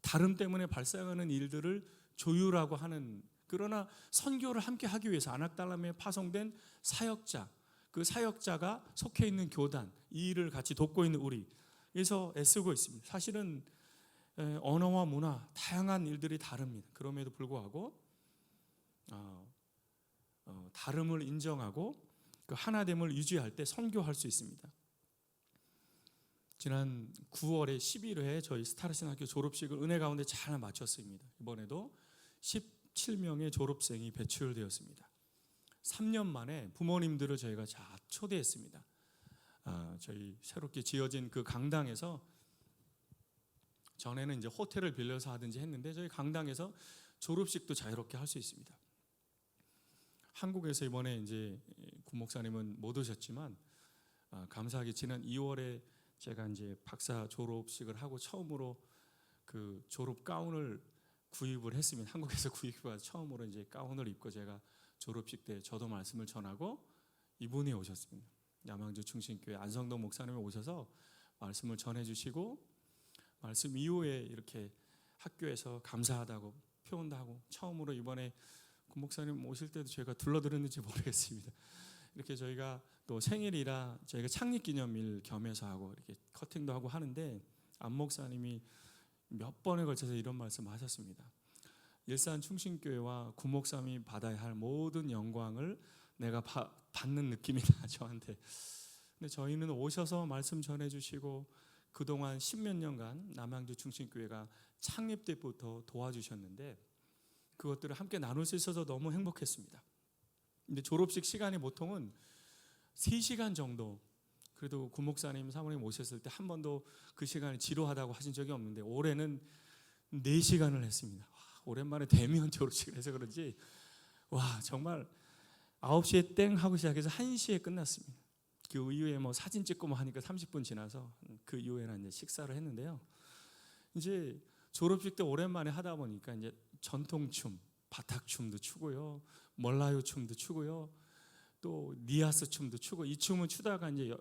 Speaker 3: 다름 때문에 발생하는 일들을 조율하고 하는, 그러나 선교를 함께 하기 위해서 아낙달람에 파송된 사역자, 그 사역자가 속해 있는 교단, 이 일을 같이 돕고 있는 우리, 그래서 애쓰고 있습니다. 사실은 언어와 문화, 다양한 일들이 다릅니다. 그럼에도 불구하고 다름을 인정하고 그 하나됨을 유지할 때 선교할 수 있습니다. 지난 9월에 11회 저희 스타르신학교 졸업식을 은혜 가운데 잘 마쳤습니다. 이번에도 17명의 졸업생이 배출되었습니다. 3년 만에 부모님들을 저희가 다 초대했습니다. 저희 새롭게 지어진 그 강당에서, 전에는 이제 호텔을 빌려서 하든지 했는데 저희 강당에서 졸업식도 자유롭게 할 수 있습니다. 한국에서 이번에 이제 구 목사님은 못 오셨지만 감사하게 지난 2월에 제가 이제 박사 졸업식을 하고 처음으로 그 졸업 가운을 구입을 했습니다. 한국에서 구입해서 처음으로 이제 가운을 입고 제가 졸업식 때 저도 말씀을 전하고 이분이 오셨습니다. 남양주 충신교회 안성동 목사님이 오셔서 말씀을 전해주시고 말씀 이후에 이렇게 학교에서 감사하다고 표현도 하고, 처음으로 이번에 구 목사님 오실 때도 제가 둘러드렸는지 모르겠습니다. 이렇게 저희가 또 생일이라 저희가 창립기념일 겸해서 하고 이렇게 커팅도 하고 하는데 안 목사님이 몇 번에 걸쳐서 이런 말씀을 하셨습니다. 일산 충신교회와 구 목사님이 받아야 할 모든 영광을 내가 받는 느낌이다 저한테. 근데 저희는 오셔서 말씀 전해주시고 그동안 10몇 년간 남양주 충신교회가 창립 때부터 도와주셨는데 그것들을 함께 나눌 수 있어서 너무 행복했습니다. 근데 졸업식 시간이 보통은 3시간 정도, 그래도 구 목사님, 사모님 오셨을 때 한 번도 그 시간이 지루하다고 하신 적이 없는데 올해는 4시간을 했습니다. 오랜만에 대면 졸업식을 해서 그런지 정말 9시에 땡 하고 시작해서 1시에 끝났습니다. 그 이후에 뭐 사진 찍고 뭐 하니까 30분 지나서 그 이후에는 이제 식사를 했는데요. 이제 졸업식 때 오랜만에 하다 보니까 이제 전통춤, 바탁춤도 추고요, 멀라요 춤도 추고요, 또 니아스 춤도 추고, 이 춤을 추다가 이제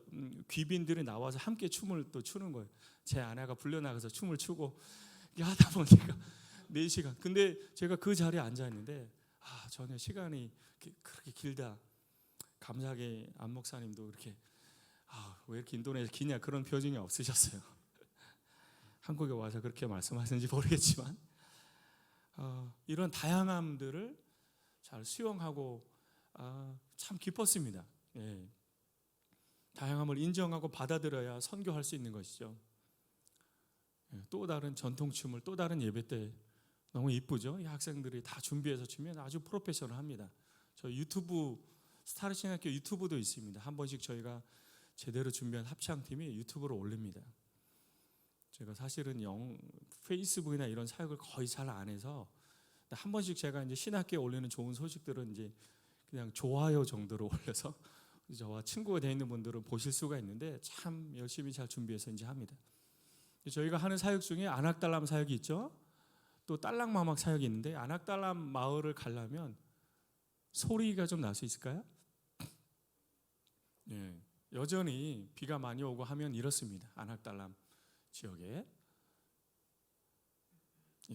Speaker 3: 귀빈들이 나와서 함께 춤을 또 추는 거예요. 제 아내가 불려 나가서 춤을 추고 이렇게 하다 보니까 4시간. 근데 제가 그 자리에 앉아 있는데 전혀 시간이 그렇게 길다. 감사하게 안 목사님도 이렇게 왜 이렇게 인도네시아 기냐 그런 표정이 없으셨어요. 한국에 와서 그렇게 말씀하시는지 모르겠지만 이런 다양함들을 잘 수용하고 참 기뻤습니다. 예. 다양함을 인정하고 받아들여야 선교할 수 있는 것이죠. 예. 또 다른 전통춤을 또 다른 예배 때 너무 이쁘죠. 이 학생들이 다 준비해서 추면 아주 프로페셔널합니다. 저 유튜브 스타르신학교 유튜브도 있습니다. 한 번씩 저희가 제대로 준비한 합창팀이 유튜브로 올립니다. 제가 사실은 페이스북이나 이런 사역을 거의 잘 안 해서 한 번씩 제가 이제 신학교에 올리는 좋은 소식들은 이제 그냥 좋아요 정도로 올려서 저와 친구가 되어 있는 분들은 보실 수가 있는데 참 열심히 잘 준비해서 이제 합니다. 저희가 하는 사역 중에 아낙달람 사역이 있죠. 또 딸랑마막 사역이 있는데 아낙달람 마을을 가려면 소리가 좀 날 수 있을까요? 예, 여전히 비가 많이 오고 하면 이렇습니다. 아낙달람 지역에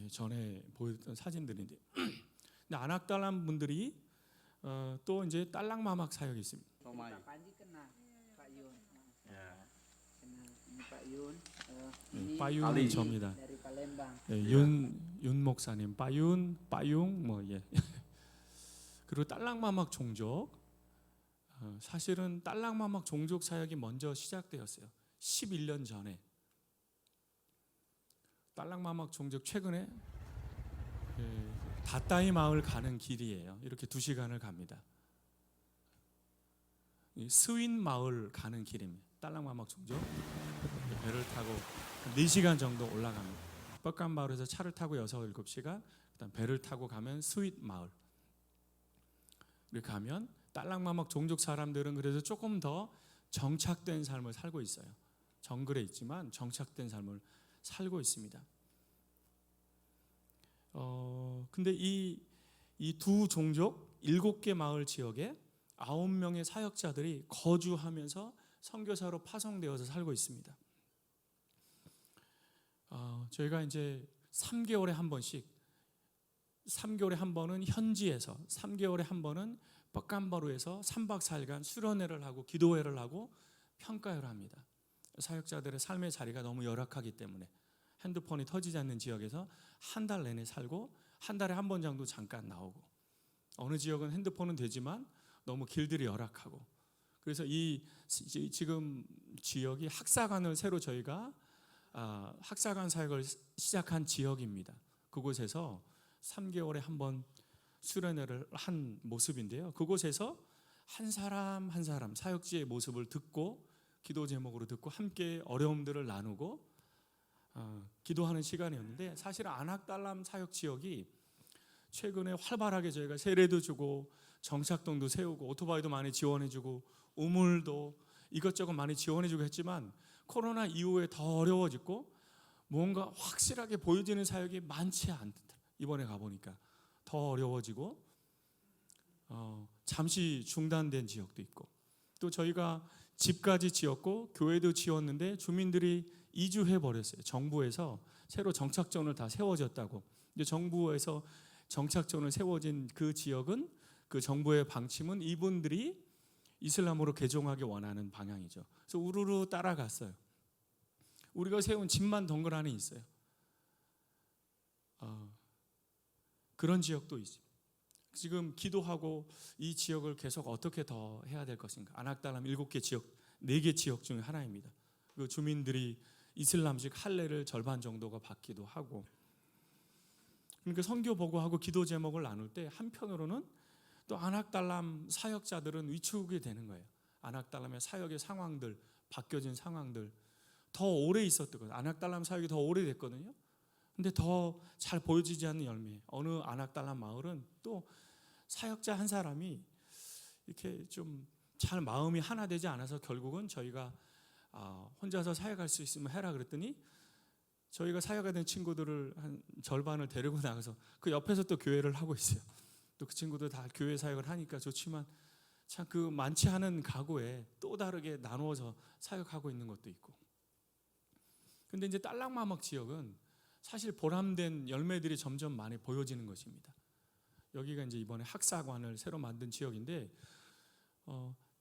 Speaker 3: 전에 보였던 사진들인데, 근데 아낙달람 분들이 또 이제 딸랑마막 사역이 있습니다. 빠윤이 접니다. 윤 목사님, 빠윤 뭐 예. 그리고 딸랑마막 종족, 사실은 딸랑마막 종족 사역이 먼저 시작되었어요. 11년 전에. 딸랑마막 종족 최근에 다따이 마을 가는 길이에요. 이렇게 2시간을 갑니다. 스윈 마을 가는 길입니다. 딸랑마막 종족 배를 타고 4시간 정도 올라갑니다. 뻑간 마을에서 차를 타고 6, 7시간, 그다음 배를 타고 가면 스윗 마을. 이렇게 가면 딸랑마먹 종족 사람들은 그래도 조금 더 정착된 삶을 살고 있어요. 정글에 있지만 정착된 삶을 살고 있습니다. 근데 이 두 종족 7개 마을 지역에 9명의 사역자들이 거주하면서 선교사로 파송되어서 살고 있습니다. 저희가 이제 3개월에 한 번씩, 3개월에 한 번은 현지에서, 3개월에 한 번은 뻑간바루에서 3박 4일간 수련회를 하고 기도회를 하고 평가회를 합니다. 사역자들의 삶의 자리가 너무 열악하기 때문에 핸드폰이 터지지 않는 지역에서 한 달 내내 살고 한 달에 한 번 정도 잠깐 나오고, 어느 지역은 핸드폰은 되지만 너무 길들이 열악하고, 그래서 지금 지역이 학사관을 새로 저희가 학사관 사역을 시작한 지역입니다. 그곳에서 3개월에 한 번 수련회를 한 모습인데요. 그곳에서 한 사람 한 사람 사역지의 모습을 듣고 기도 제목으로 듣고 함께 어려움들을 나누고 기도하는 시간이었는데, 사실 안악달람 사역 지역이 최근에 활발하게 저희가 세례도 주고 정착동도 세우고 오토바이도 많이 지원해주고 우물도 이것저것 많이 지원해주고 했지만, 코로나 이후에 더 어려워지고 뭔가 확실하게 보여지는 사역이 많지 않다. 이번에 가보니까 더 어려워지고 잠시 중단된 지역도 있고, 또 저희가 집까지 지었고 교회도 지었는데 주민들이 이주해 버렸어요. 정부에서 새로 정착점을 다 세워졌다고. 이제 정부에서 정착점을 세워진 그 지역은, 그 정부의 방침은 이분들이 이슬람으로 개종하기 원하는 방향이죠. 그래서 우르르 따라갔어요. 우리가 세운 집만 덩그러니 있어요. 그런 지역도 있습니다. 지금 기도하고 이 지역을 계속 어떻게 더 해야 될 것인가. 안악달람 7개 지역, 4개 지역 중에 하나입니다. 그 주민들이 이슬람식 할례를 절반 정도가 받기도 하고, 그러니까 선교 보고하고 기도 제목을 나눌 때 한편으로는 또 안악달람 사역자들은 위축이 되는 거예요. 안악달람의 사역의 상황들, 바뀌어진 상황들, 더 오래 있었던 거예요. 안악달람 사역이 더 오래됐거든요. 근데 더 잘 보여지지 않는 열매. 어느 안악달람 마을은 또 사역자 한 사람이 이렇게 좀 잘 마음이 하나 되지 않아서 결국은 저희가 혼자서 사역할 수 있으면 해라 그랬더니, 저희가 사역하던 친구들을 한 절반을 데리고 나가서 그 옆에서 또 교회를 하고 있어요. 또 그 친구들 다 교회 사역을 하니까 좋지만, 참 그 많지 않은 가구에 또 다르게 나누어서 사역하고 있는 것도 있고. 근데 이제 딸랑마먹 지역은 사실 보람된 열매들이 점점 많이 보여지는 것입니다. 여기가 이제 이번에 학사관을 새로 만든 지역인데,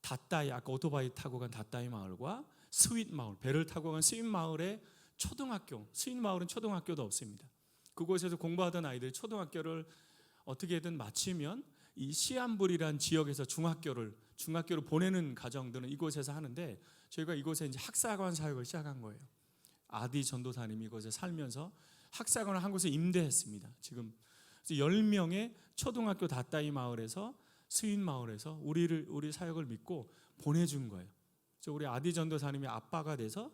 Speaker 3: 다따이, 아까 오토바이 타고 간 다따이 마을과 스윗 마을, 배를 타고 간 스윗 마을의 초등학교, 스윗 마을은 초등학교도 없습니다. 그곳에서 공부하던 아이들이 초등학교를 어떻게든 마치면 이 시안불이란 지역에서 중학교를 보내는 가정들은 이곳에서 하는데, 저희가 이곳에 이제 학사관 사역을 시작한 거예요. 아디 전도사님이 이곳에 살면서 학사관을 한 곳에 임대했습니다. 지금 10명의 초등학교 다따이 마을에서 스윗 마을에서 우리 사역을 믿고 보내준 거예요. 그래서 우리 아디 전도사님이 아빠가 돼서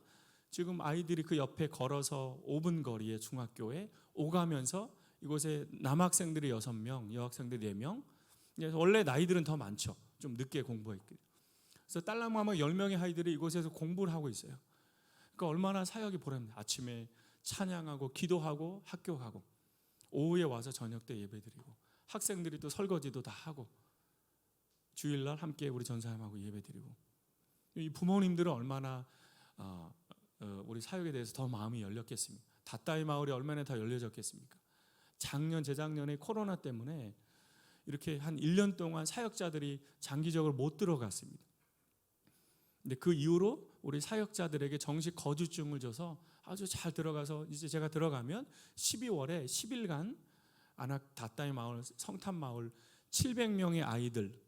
Speaker 3: 지금 아이들이 그 옆에 걸어서 5분 거리의 중학교에 오가면서 이곳에 남학생들이 6명, 여학생들이 4명. 원래 나이들은 더 많죠. 좀 늦게 공부했기. 그래서 딸랑마마 10명의 아이들이 이곳에서 공부를 하고 있어요. 그러니까 얼마나 사역이 보랍니다. 아침에 찬양하고 기도하고 학교 가고, 오후에 와서 저녁 때 예배드리고, 학생들이 또 설거지도 다 하고, 주일날 함께 우리 전사님하고 예배드리고. 이 부모님들은 얼마나 우리 사역에 대해서 더 마음이 열렸겠습니까? 다따이 마을이 얼마나 더 열려졌겠습니까? 작년, 재작년에 코로나 때문에 이렇게 한 1년 동안 사역자들이 장기적으로 못 들어갔습니다. 근데 그 이후로 우리 사역자들에게 정식 거주증을 줘서 아주 잘 들어가서, 이제 제가 들어가면 12월에 10일간 안악 다따이 마을, 성탄 마을 700명의 아이들,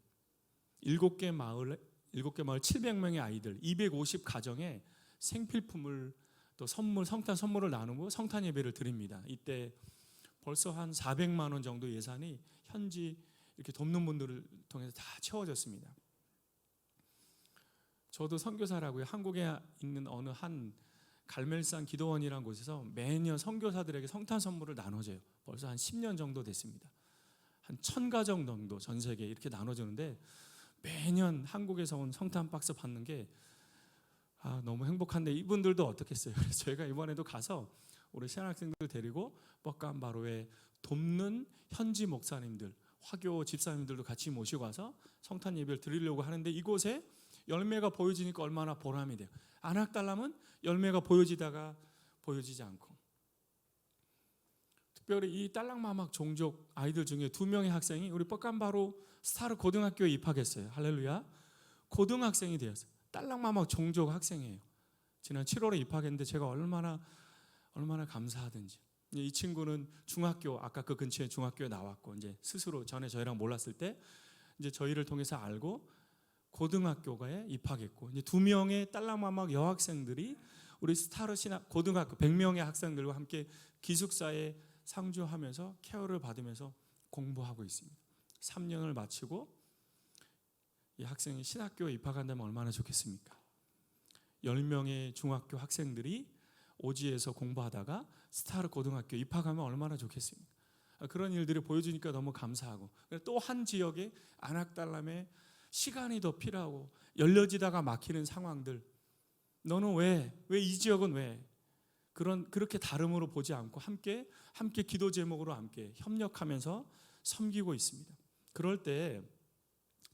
Speaker 3: 7개 마을 700명의 아이들, 250 가정에 생필품을 또 선물, 성탄 선물을 나누고 성탄 예배를 드립니다. 이때 벌써 한 400만 원 정도 예산이 현지 이렇게 돕는 분들을 통해서 다 채워졌습니다. 저도 선교사라고요. 한국에 있는 어느 한 갈멜산 기도원이라는 곳에서 매년 선교사들에게 성탄 선물을 나눠줘요. 벌써 한 10년 정도 됐습니다. 한 1000가정 정도 전 세계에 이렇게 나눠주는데 매년 한국에서 온 성탄 박스 받는 게 너무 행복한데 이분들도 어떻겠어요? 그래서 저희가 이번에도 가서 우리 신학생들 데리고 뻑간바로에 돕는 현지 목사님들, 화교 집사님들도 같이 모시고 와서 성탄 예배를 드리려고 하는데 이곳에 열매가 보여지니까 얼마나 보람이 돼요. 안악달람은 열매가 보여지다가 보여지지 않고, 특별히 이 딸랑마막 종족 아이들 중에 2명의 학생이 우리 뻑간바로 스타르 고등학교에 입학했어요. 할렐루야. 고등학생이 되었어요. 딸랑마막 종족 학생이에요. 지난 7월에 입학했는데 제가 얼마나 감사하든지. 이 친구는 중학교, 아까 그 근처에 중학교에 나왔고 이제 스스로 전에 저희랑 몰랐을 때 이제 저희를 통해서 알고 고등학교에 입학했고, 이제 2명의 딸랑마막 여학생들이 우리 스타르 신학 고등학교 100명의 학생들과 함께 기숙사에 상주하면서 케어를 받으면서 공부하고 있습니다. 3년을 마치고 이 학생이 신학교에 입학한다면 얼마나 좋겠습니까? 10명의 중학교 학생들이 오지에서 공부하다가 스타르 고등학교 입학하면 얼마나 좋겠습니까? 그런 일들을 보여주니까 너무 감사하고, 또 한 지역에 안악달람에 시간이 더 필요하고 열려지다가 막히는 상황들, 너는 왜 이 지역은 왜 그렇게 다름으로 보지 않고 함께 기도 제목으로 함께 협력하면서 섬기고 있습니다. 그럴 때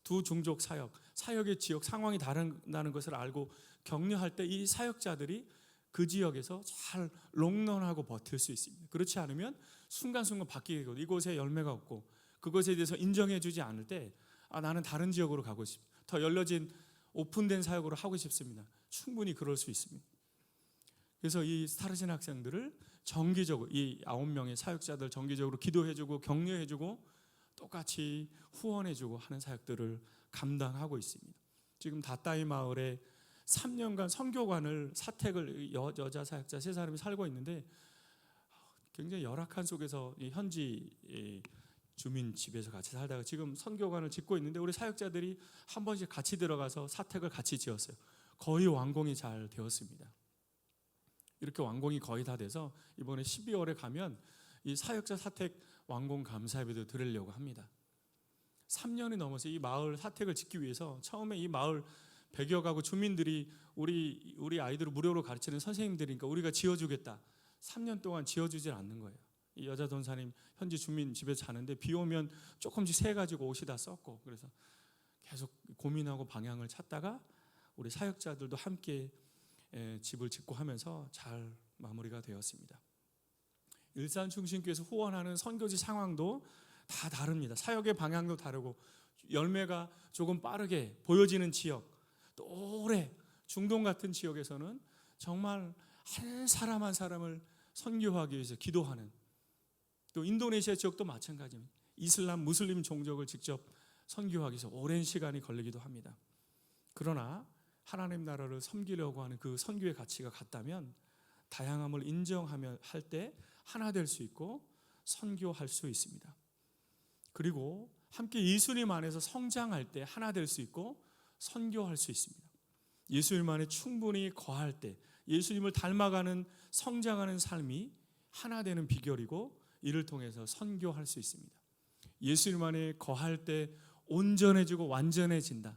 Speaker 3: 두 종족 사역의 지역 상황이 다르다는 것을 알고 격려할 때 이 사역자들이 그 지역에서 잘 롱런하고 버틸 수 있습니다. 그렇지 않으면 순간순간 바뀌게 되고 이곳에 열매가 없고 그것에 대해서 인정해 주지 않을 때 나는 다른 지역으로 가고 싶습니다. 더 열려진 오픈된 사역으로 하고 싶습니다. 충분히 그럴 수 있습니다. 그래서 이 스타르신 학생들을 정기적으로 이 9명의 사역자들 정기적으로 기도해주고 격려해주고 똑같이 후원해주고 하는 사역들을 감당하고 있습니다. 지금 다따이 마을에 3년간 선교관을 사택을 여자 사역자 3사람이 살고 있는데 굉장히 열악한 속에서 이 현지 주민 집에서 같이 살다가 지금 선교관을 짓고 있는데 우리 사역자들이 한 번씩 같이 들어가서 사택을 같이 지었어요. 거의 완공이 잘 되었습니다. 이렇게 완공이 거의 다 돼서 이번에 12월에 가면 이 사역자 사택 완공 감사예배도 드리려고 합니다. 3년이 넘어서 이 마을 사택을 짓기 위해서 처음에 이 마을 100여 가구 주민들이 우리 아이들을 무료로 가르치는 선생님들이니까 우리가 지어주겠다. 3년 동안 지어주질 않는 거예요. 이 여자 전사님 현지 주민 집에 자는데 비 오면 조금씩 새 가지고 옷이 다 썩고, 그래서 계속 고민하고 방향을 찾다가 우리 사역자들도 함께 집을 짓고 하면서 잘 마무리가 되었습니다. 일산 중심교회에서 후원하는 선교지 상황도 다 다릅니다. 사역의 방향도 다르고 열매가 조금 빠르게 보여지는 지역, 또 오래 중동 같은 지역에서는 정말 한 사람 한 사람을 선교하기 위해서 기도하는, 또 인도네시아 지역도 마찬가지입니다. 이슬람 무슬림 종족을 직접 선교하기 위해서 오랜 시간이 걸리기도 합니다. 그러나 하나님 나라를 섬기려고 하는 그 선교의 가치가 같다면 다양함을 인정하며 할 때 하나 될 수 있고 선교할 수 있습니다. 그리고 함께 예수님 안에서 성장할 때 하나 될 수 있고 선교할 수 있습니다. 예수님 안에 충분히 거할 때 예수님을 닮아가는 성장하는 삶이 하나 되는 비결이고 이를 통해서 선교할 수 있습니다. 예수님 안에 거할 때 온전해지고 완전해진다.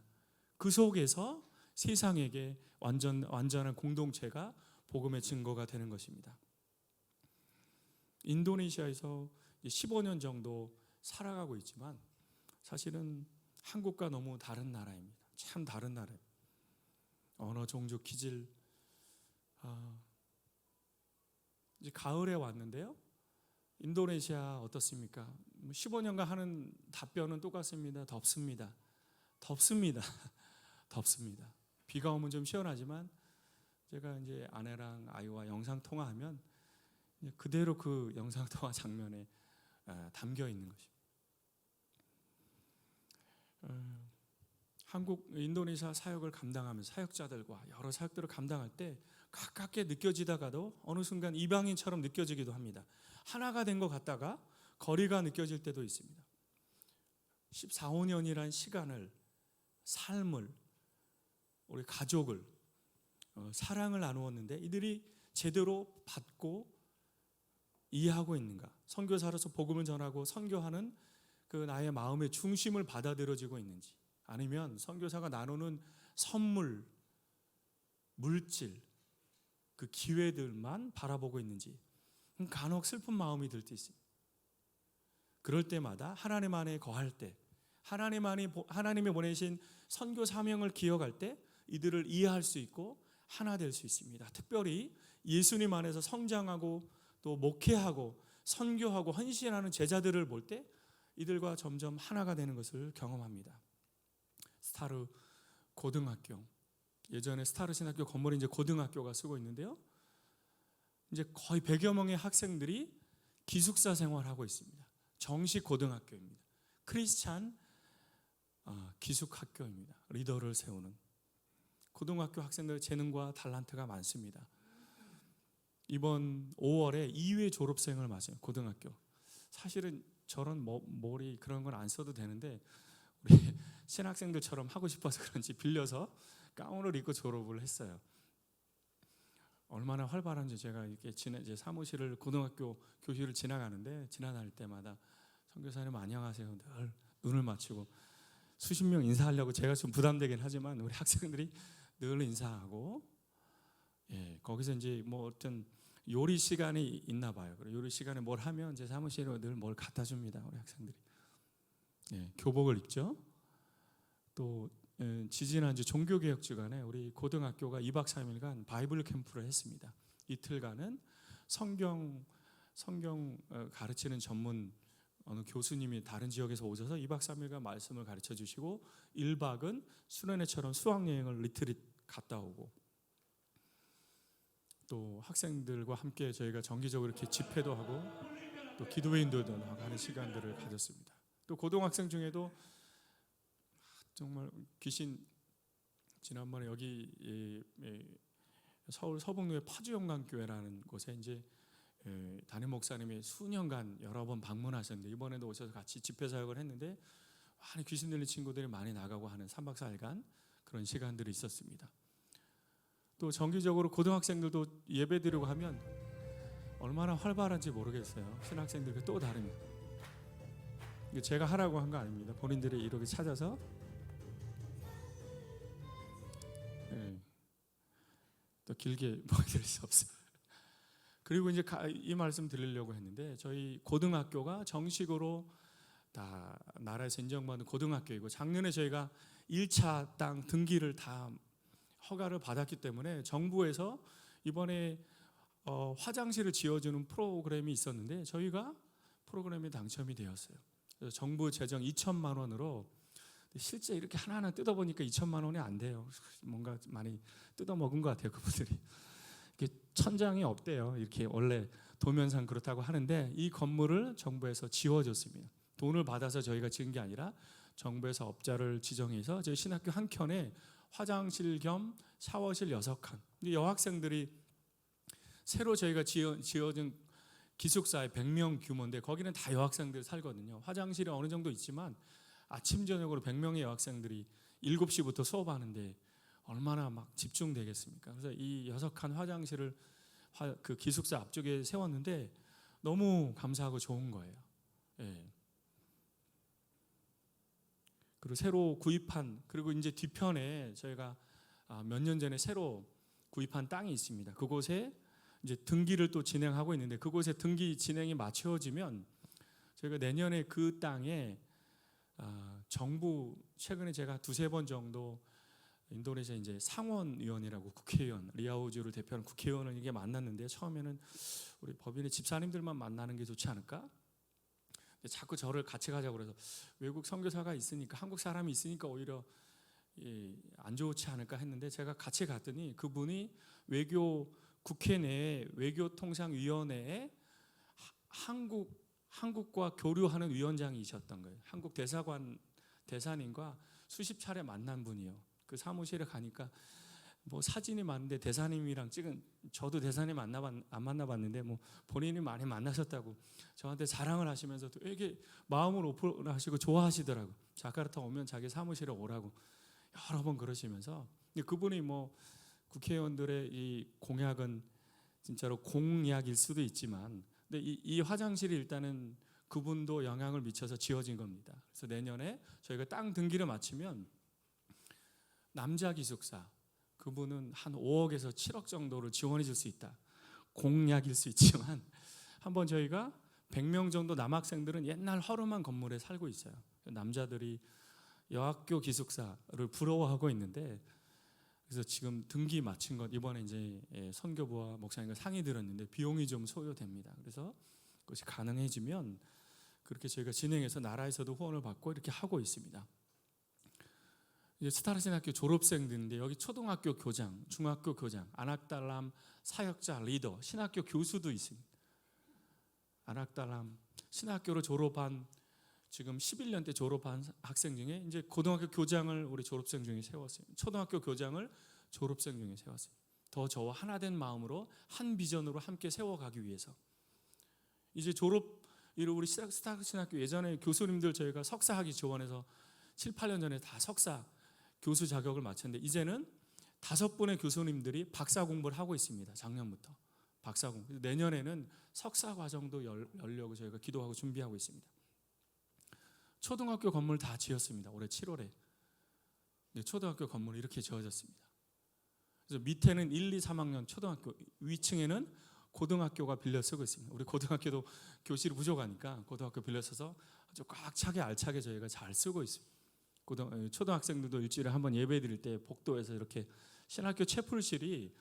Speaker 3: 그 속에서 세상에게 완전한 공동체가 복음의 증거가 되는 것입니다. 인도네시아에서 15년 정도 살아가고 있지만 사실은 한국과 너무 다른 나라입니다. 참 다른 나라예요. 언어, 종족, 기질. 이제 가을에 왔는데요. 인도네시아 어떻습니까? 15년간 하는 답변은 똑같습니다. 덥습니다. 덥습니다. 덥습니다. 비가 오면 좀 시원하지만 제가 이제 아내랑 아이와 영상 통화하면 그대로 그 영상 통화 장면에 담겨 있는 것입니다. 한국, 인도네시아 사역을 감당하면서 사역자들과 여러 사역들을 감당할 때 가깝게 느껴지다가도 어느 순간 이방인처럼 느껴지기도 합니다. 하나가 된 것 같다가 거리가 느껴질 때도 있습니다. 14, 15년이란 시간을, 삶을, 우리 가족을, 사랑을 나누었는데 이들이 제대로 받고 이해하고 있는가? 선교사로서 복음을 전하고 선교하는 그 나의 마음의 중심을 받아들여지고 있는지, 아니면 선교사가 나누는 선물, 물질, 그 기회들만 바라보고 있는지 간혹 슬픈 마음이 들 때 있습니다. 그럴 때마다 하나님 안에 거할 때, 하나님이 보내신 선교 사명을 기억할 때 이들을 이해할 수 있고 하나 될 수 있습니다. 특별히 예수님 안에서 성장하고 또 목회하고 선교하고 헌신하는 제자들을 볼 때 이들과 점점 하나가 되는 것을 경험합니다. 스타르 고등학교, 예전에 스타르 신학교 건물이 이제 고등학교가 쓰고 있는데요. 이제 거의 100여 명의 학생들이 기숙사 생활하고 있습니다. 정식 고등학교입니다. 크리스찬 기숙학교입니다. 리더를 세우는 고등학교 학생들의 재능과 탤런트가 많습니다. 이번 5월에 2회 졸업생을 맞아요. 고등학교. 사실은 저런 머리 그런 건 안 써도 되는데 우리 신학생들처럼 하고 싶어서 그런지 빌려서 가운을 입고 졸업을 했어요. 얼마나 활발한지 제가 이렇게 제 사무실을 고등학교 교실을 지나갈 때마다 선교사님 안녕하세요. 늘 눈을 맞추고 수십 명 인사하려고 제가 좀 부담되긴 하지만 우리 학생들이 늘 인사하고, 거기서 이제 뭐 어떤 요리 시간이 있나 봐요. 그리고 요리 시간에 뭘 하면 제 사무실에 늘 뭘 갖다 줍니다. 우리 학생들이. 교복을 입죠. 또 지지난주 종교개혁 주간에 우리 고등학교가 2박 3일간 바이블 캠프를 했습니다. 이틀간은 성경 가르치는 전문 어느 교수님이 다른 지역에서 오셔서 2박 3일간 말씀을 가르쳐 주시고 1박은 수련회처럼 수학여행을 리트릿 갔다 오고, 또 학생들과 함께 저희가 정기적으로 이렇게 집회도 하고 또 기도회 인도도 하는 시간들을 가졌습니다. 또 고등학생 중에도 정말 귀신, 지난번에 여기 서울 서북로의 파주영광교회라는 곳에 이제 담임 목사님이 수년간 여러 번 방문하셨는데 이번에도 오셔서 같이 집회 사역을 했는데 많이 귀신 들린 친구들이 많이 나가고 하는 3박 4일간 그런 시간들이 있었습니다. 또 정기적으로 고등학생들도 예배 드리고 하면 얼마나 활발한지 모르겠어요. 신학생들과 또 다릅니다. 이거 제가 하라고 한 거 아닙니다. 본인들이 이렇게 찾아서 또 길게 보여드릴 수 없어요. 그리고 이제 이 말씀 드리려고 했는데 저희 고등학교가 정식으로 다 나라에서 인정받는 고등학교이고 작년에 저희가 1차 땅 등기를 다 허가를 받았기 때문에 정부에서 이번에 화장실을 지어주는 프로그램이 있었는데 저희가 프로그램에 당첨이 되었어요. 그래서 정부 재정 2천만 원으로, 실제 이렇게 하나하나 뜯어보니까 2천만 원이 안 돼요. 뭔가 많이 뜯어먹은 것 같아요. 그분들이. 천장이 없대요. 이렇게 원래 도면상 그렇다고 하는데 이 건물을 정부에서 지어줬습니다. 돈을 받아서 저희가 지은 게 아니라 정부에서 업자를 지정해서 저희 신학교 한 켠에 화장실 겸 샤워실 6칸. 여학생들이 새로 저희가 지어준 기숙사의 100명 규모인데 거기는 다 여학생들 살거든요. 화장실이 어느 정도 있지만 아침 저녁으로 100명의 여학생들이 7시부터 수업하는데 얼마나 막 집중되겠습니까? 그래서 이 6칸 화장실을 그 기숙사 앞쪽에 세웠는데 너무 감사하고 좋은 거예요. 그리고 새로 구입한, 그리고 이제 뒤편에 저희가 몇 년 전에 새로 구입한 땅이 있습니다. 그곳에 이제 등기를 또 진행하고 있는데 그곳에 등기 진행이 마쳐지면 저희가 내년에 그 땅에 정부, 최근에 제가 2-3번 정도 인도네시아 이제 상원의원이라고 국회의원, 리아우주를 대표하는 국회의원을 이게 만났는데 처음에는 우리 법인의 집사님들만 만나는 게 좋지 않을까? 자꾸 저를 같이 가자고 그래서 외국 선교사가 있으니까, 한국 사람이 있으니까 오히려 안 좋지 않을까 했는데 제가 같이 갔더니 그분이 국회 내 외교통상위원회에 한국과 교류하는 위원장이셨던 거예요. 한국 대사님과 수십 차례 만난 분이요. 그 사무실에 가니까 뭐 사진이 많은데 대사님이랑 찍은, 저도 대사님 안 만나봤는데 뭐 본인이 많이 만나셨다고 저한테 자랑을 하시면서 또 이게 마음을 오픈하시고 좋아하시더라고. 자카르타 오면 자기 사무실에 오라고 여러 번 그러시면서, 그분이 뭐 국회의원들의 이 공약은 진짜로 공약일 수도 있지만, 근데 이 화장실이 일단은 그분도 영향을 미쳐서 지어진 겁니다. 그래서 내년에 저희가 땅 등기를 마치면 남자 기숙사 그분은 한 5억에서 7억 정도를 지원해 줄 수 있다. 공약일 수 있지만 한번 저희가 100명 정도 남학생들은 옛날 허름한 건물에 살고 있어요. 남자들이 여학교 기숙사를 부러워하고 있는데, 그래서 지금 등기 마친 것 이번에 이제 선교부와 목사님과 상의 들었는데 비용이 좀 소요됩니다. 그래서 그것이 가능해지면 그렇게 저희가 진행해서 나라에서도 후원을 받고 이렇게 하고 있습니다. 이제 스타르신학교 졸업생들인데 여기 초등학교 교장, 중학교 교장, 아낙달람 사역자 리더, 신학교 교수도 있습니다. 아낙달람 신학교를 졸업한 지금 11년 때 졸업한 학생 중에 이제 고등학교 교장을 우리 졸업생 중에 세웠어요. 초등학교 교장을 졸업생 중에 세웠어요. 더 저와 하나된 마음으로 한 비전으로 함께 세워가기 위해서. 이제 우리 스타르신학교 예전에 교수님들 저희가 석사학위 지원해서 7, 8년 전에 다 석사 교수 자격을 마쳤는데 이제는 5분의 교수님들이 박사 공부를 하고 있습니다. 작년부터 박사 공부. 내년에는 석사 과정도 열려고 저희가 기도하고 준비하고 있습니다. 초등학교 건물 다 지었습니다. 올해 7월에. 네, 초등학교 건물이 이렇게 지어졌습니다. 그래서 밑에는 1, 2, 3학년 초등학교, 위층에는 고등학교가 빌려 쓰고 있습니다. 우리 고등학교도 교실이 부족하니까 고등학교 빌려 써서 아주 꽉 차게 알차게 저희가 잘 쓰고 있습니다. 초등학생들도 일주일에 한번 예배 드릴 때 복도에서 이렇게 신학교 채플실이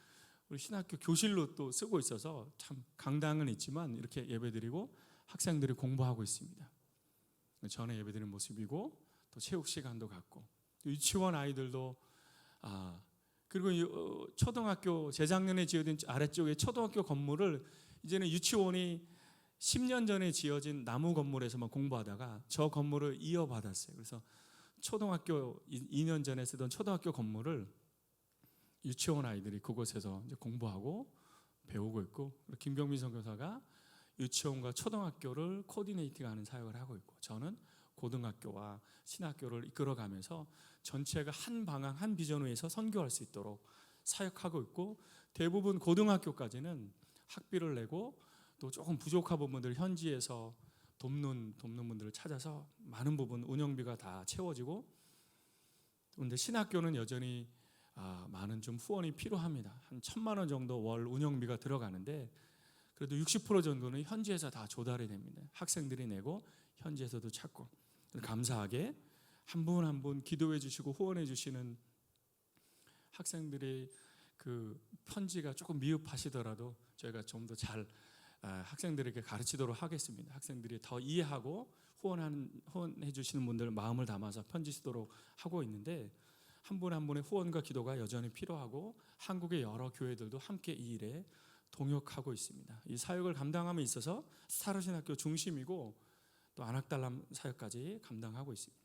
Speaker 3: 우리 신학교 교실로 또 쓰고 있어서 참 강당은 있지만 이렇게 예배 드리고 학생들이 공부하고 있습니다. 전에 예배 드리는 모습이고 또 체육 시간도 갖고 유치원 아이들도 그리고 초등학교 재작년에 지어진 아래쪽에 초등학교 건물을 이제는 유치원이 10년 전에 지어진 나무 건물에서만 공부하다가 저 건물을 이어받았어요. 그래서 초등학교 2년 전에 쓰던 초등학교 건물을 유치원 아이들이 그곳에서 이제 공부하고 배우고 있고, 김경민 선교사가 유치원과 초등학교를 코디네이팅하는 사역을 하고 있고, 저는 고등학교와 신학교를 이끌어가면서 전체가 한 방향 한 비전 위에서 선교할 수 있도록 사역하고 있고, 대부분 고등학교까지는 학비를 내고 또 조금 부족한 부분들 현지에서 돕는 분들을 찾아서 많은 부분 운영비가 다 채워지고, 그런데 신학교는 여전히 많은 좀 후원이 필요합니다. 한 1,000만 원 정도 월 운영비가 들어가는데 그래도 60% 정도는 현지에서 다 조달이 됩니다. 학생들이 내고 현지에서도 찾고. 감사하게 한 분 한 분 기도해 주시고 후원해 주시는 학생들의 그 편지가 조금 미흡하시더라도 저희가 좀 더 잘 학생들에게 가르치도록 하겠습니다. 학생들이 더 이해하고 후원해 주시는 분들 마음을 담아서 편지 쓰도록 하고 있는데, 한 분 한 분의 후원과 기도가 여전히 필요하고 한국의 여러 교회들도 함께 이 일에 동역하고 있습니다. 이 사역을 감당함에 있어서 스타르신학교 중심이고 또 아낙달람 사역까지 감당하고 있습니다.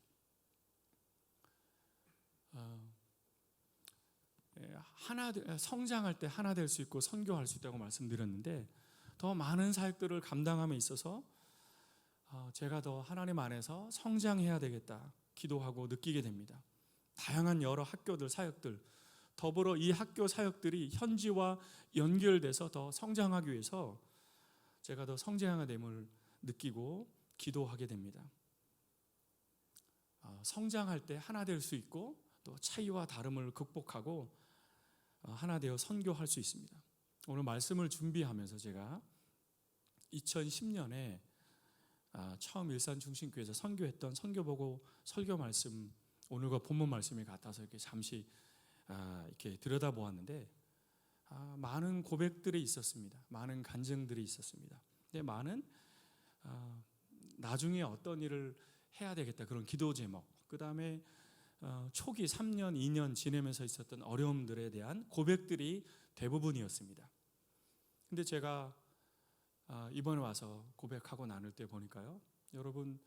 Speaker 3: 성장할 때 하나 될 수 있고 선교할 수 있다고 말씀드렸는데, 더 많은 사역들을 감당함에 있어서 제가 더 하나님 안에서 성장해야 되겠다 기도하고 느끼게 됩니다. 다양한 여러 학교들 사역들, 더불어 이 학교 사역들이 현지와 연결돼서 더 성장하기 위해서 제가 더 성장해야 됨을 느끼고 기도하게 됩니다. 성장할 때 하나 될 수 있고 또 차이와 다름을 극복하고 하나 되어 선교할 수 있습니다. 오늘 말씀을 준비하면서 제가 2010년에 처음 일산중심교회에서 선교했던 선교보고 설교 말씀, 오늘과 본문 말씀이 같아서 이렇게 잠시 이렇게 들여다보았는데 많은 고백들이 있었습니다. 많은 간증들이 있었습니다. 근데 많은 나중에 어떤 일을 해야 되겠다 그런 기도 제목, 그 다음에 초기 3년, 2년 지내면서 있었던 어려움들에 대한 고백들이 대부분이었습니다. 근데 제가 이번에 와서 고백하고 나눌 때 보니까요, 여러분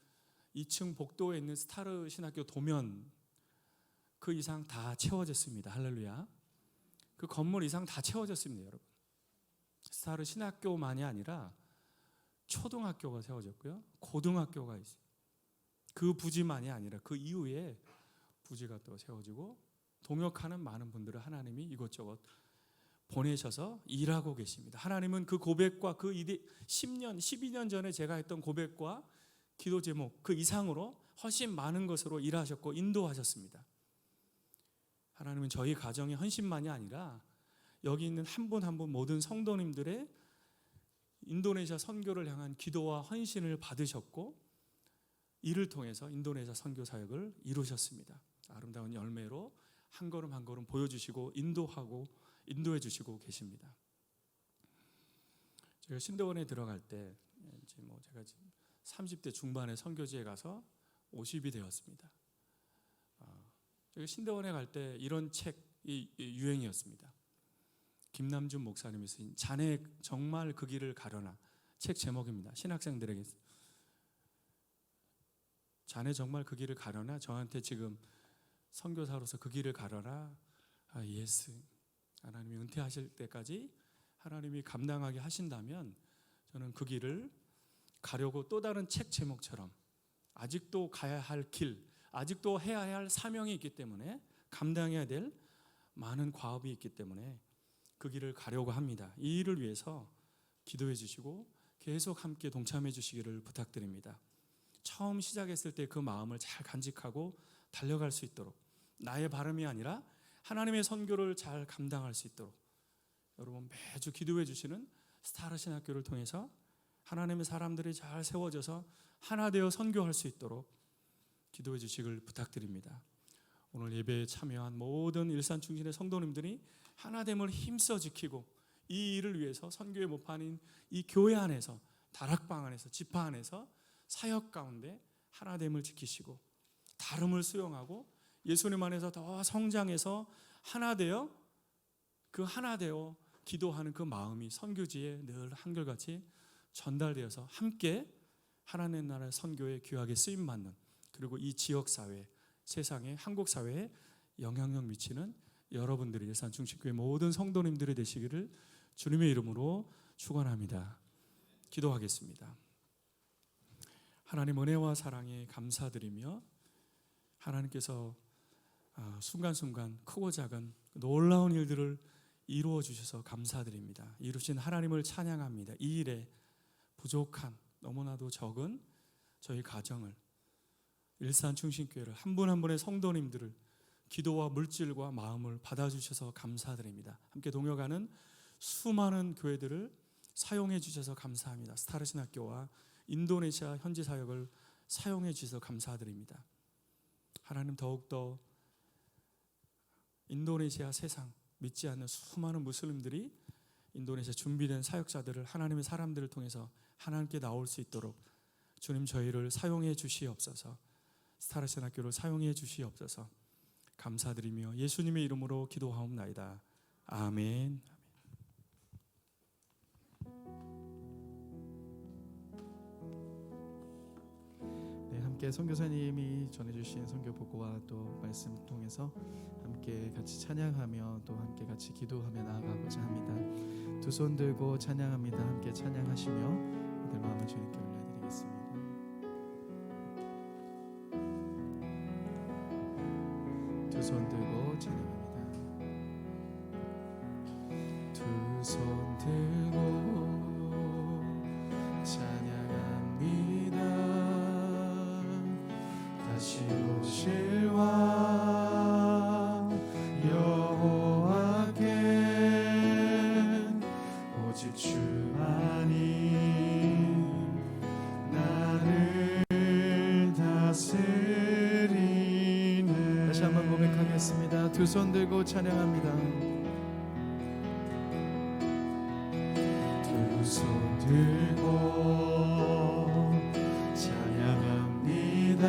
Speaker 3: 2층 복도에 있는 스타르 신학교 도면 그 이상 다 채워졌습니다. 할렐루야. 그 건물 이상 다 채워졌습니다. 여러분, 스타르 신학교만이 아니라 초등학교가 세워졌고요, 고등학교가 있어요. 그 부지만이 아니라 그 이후에 부지가 또 세워지고 동역하는 많은 분들을 하나님이 이것저것 보내셔서 일하고 계십니다. 하나님은 그 고백과 그 10년, 12년 전에 제가 했던 고백과 기도 제목 그 이상으로 훨씬 많은 것으로 일하셨고 인도하셨습니다. 하나님은 저희 가정의 헌신만이 아니라 여기 있는 한 분 한 분 모든 성도님들의 인도네시아 선교를 향한 기도와 헌신을 받으셨고 이를 통해서 인도네시아 선교 사역을 이루셨습니다. 아름다운 열매로 한 걸음 한 걸음 보여주시고 인도해 주시고 계십니다. 제가 신대원에 들어갈 때 제가 지금 30대 중반에 선교지에 가서 50이 되었습니다. 제가 신대원에 갈 때 이런 책이 유행이었습니다. 김남준 목사님이 쓰신 자네 정말 그 길을 가려나, 책 제목입니다. 신학생들에게 자네 정말 그 길을 가려나, 저한테 지금 선교사로서 그 길을 가려나. 예스. 하나님이 은퇴하실 때까지 하나님이 감당하게 하신다면 저는 그 길을 가려고, 또 다른 책 제목처럼 아직도 가야 할 길, 아직도 해야 할 사명이 있기 때문에, 감당해야 될 많은 과업이 있기 때문에 그 길을 가려고 합니다. 이 일을 위해서 기도해 주시고 계속 함께 동참해 주시기를 부탁드립니다. 처음 시작했을 때 그 마음을 잘 간직하고 달려갈 수 있도록, 나의 발음이 아니라 하나님의 선교를 잘 감당할 수 있도록 여러분 매주 기도해 주시는 스타르 신학교를 통해서 하나님의 사람들이 잘 세워져서 하나 되어 선교할 수 있도록 기도해 주시길 부탁드립니다. 오늘 예배에 참여한 모든 일산중신의 성도님들이 하나됨을 힘써 지키고 이 일을 위해서 선교의 모판인 이 교회 안에서, 다락방 안에서, 지파 안에서, 사역 가운데 하나됨을 지키시고 다름을 수용하고 예수님 안에서 더 성장해서 하나 되어 기도하는 그 마음이 선교지에 늘 한결같이 전달되어서 함께 하나님 나라의 선교에 귀하게 쓰임받는, 그리고 이 지역사회, 세상에, 한국 사회에 영향력 미치는 여러분들이 일산중심교회 모든 성도님들이 되시기를 주님의 이름으로 축원합니다. 기도하겠습니다. 하나님 은혜와 사랑에 감사드리며 하나님께서 순간순간 크고 작은 놀라운 일들을 이루어 주셔서 감사드립니다. 이루신 하나님을 찬양합니다. 이 일에 부족한, 너무나도 적은 저희 가정을, 일산중심교회를, 한 분 한 분의 성도님들을 기도와 물질과 마음을 받아주셔서 감사드립니다. 함께 동역하는 수많은 교회들을 사용해 주셔서 감사합니다. 스타르신학교와 인도네시아 현지 사역을 사용해 주셔서 감사드립니다. 하나님 더욱더 인도네시아 세상 믿지 않는 수많은 무슬림들이 인도네시아 준비된 사역자들을, 하나님의 사람들을 통해서 하나님께 나올 수 있도록 주님 저희를 사용해 주시옵소서. 스타르신학교를 사용해 주시옵소서. 감사드리며 예수님의 이름으로 기도하옵나이다. 아멘.
Speaker 2: 네, 함께 선교사님이 전해주신 선교 보고와 또 말씀 통해서 함께 같이 찬양하며 또 함께 같이 기도하며 나아가고자 합니다. 두 손 들고 찬양합니다. 함께 찬양하시며 늘 마음을 주님께 올려드리겠습니다. 두 손 들고 찬양합니다. 두 손 들고 찬양합니다. 다시 오실 왕 여호와께 오직 주만이 나를 다스리네. 다시 한번 고백하겠습니다. 두 손 들고 찬양합니다. 두 손 들고 찬양합니다.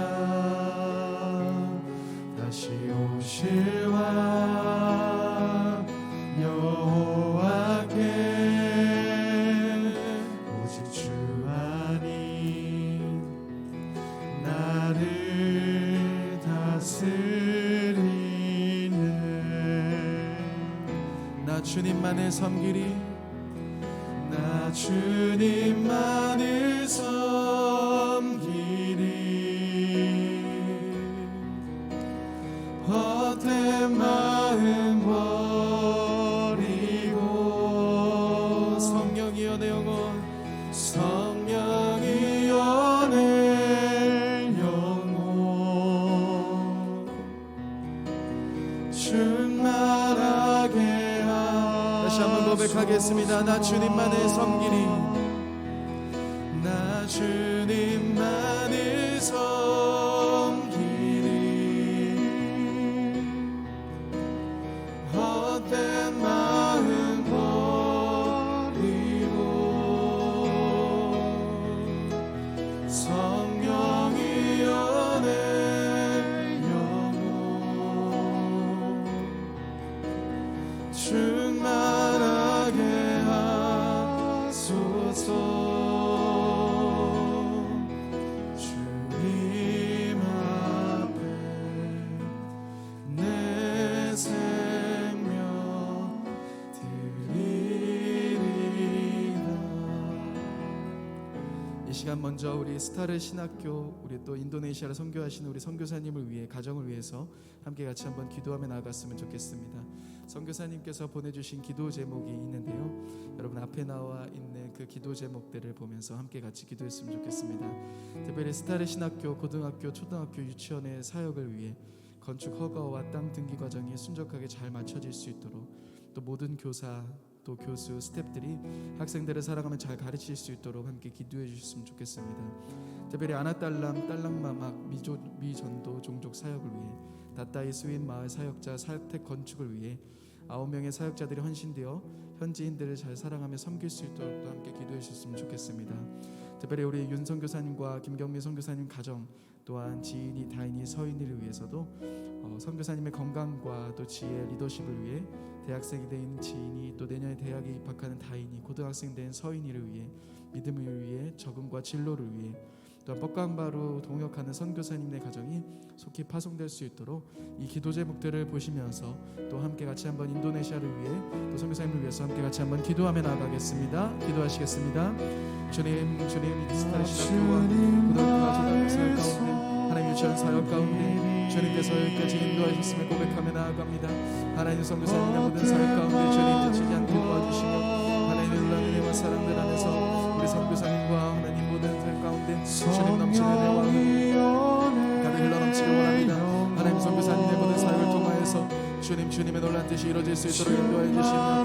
Speaker 2: 다시 오실 왕 여호와께 오직 주 안이 나를 다스리네. 나 주님만을 섬기리. 나 주님만을 섬기리. 헛된 마음 버리고 고백하겠습니다. 나 주님만을 섬기리, 나 주님만을 섬기리. 헛된 마음 버리고 성령이여 내 영혼 충만하게 하소서. 주님 앞에 내 생명 드리리라. 이 시간 먼저 우리 스타르 신학교, 우리 또 인도네시아를 선교하시는 우리 선교사님을 위해, 가정을 위해서 함께 같이 한번 기도하며 나아갔으면 좋겠습니다. 선교사님께서 보내주신 기도 제목이 있는데요, 여러분 앞에 나와 있는 그 기도 제목들을 보면서 함께 같이 기도했으면 좋겠습니다. 특별히 스타르 신학교 고등학교, 초등학교, 유치원의 사역을 위해 건축 허가와 땅 등기 과정이 순적하게 잘 맞춰질 수 있도록, 또 모든 교사, 또 교수, 스태프들이 학생들을 사랑하며 잘 가르칠 수 있도록 함께 기도해 주셨으면 좋겠습니다. 특별히 아나딸람, 딸랑마막 미전도 종족 사역을 위해, 다따이 스윈 마을 사역자 사택 건축을 위해 9명의 사역자들이 헌신되어 현지인들을 잘 사랑하며 섬길 수 있도록 또 함께 기도해 주셨으면 좋겠습니다. 특별히 우리 윤 선교사님과 김경민 선교사님 가정, 또한 지인이, 다인이, 서인이를 위해서도 선교사님의 건강과 또 지혜, 리더십을 위해 대학생이 된 지인이, 또 내년에 대학에 입학하는 다인이, 고등학생 된 서인이를 위해, 믿음을 위해, 적응과 진로를 위해, 또한 뻑강바로 동역하는 선교사님의 가정이 속히 파송될 수 있도록 이 기도 제목들을 보시면서 또 함께 같이 한번 인도네시아를 위해, 또 선교사님을 위해서 함께 같이 한번 기도하며 나아가겠습니다. 기도하시겠습니다. 주님, 이 스타르 신학교와 고등학교와 초등학교 사역 가운데, 하나님 유치원 사역 가운데 주님께서 여기까지 인도하셨음을 고백하며 나아갑니다. 하나님 선교사님의 모든 사역 가운데 주님 지치지 않게 도와주시고, 하나님의 놀라운 은혜와 사랑들 안에서 우리 선교사님과 하나님 모든 사역 가운데 주님 넘치는 은혜와 가득 흘러넘치길 원합니다. 하나님 선교사님의 모든 사역을 통하여서 주님의 놀라운 뜻이 이루어질 수 있도록 인도하여 주시며,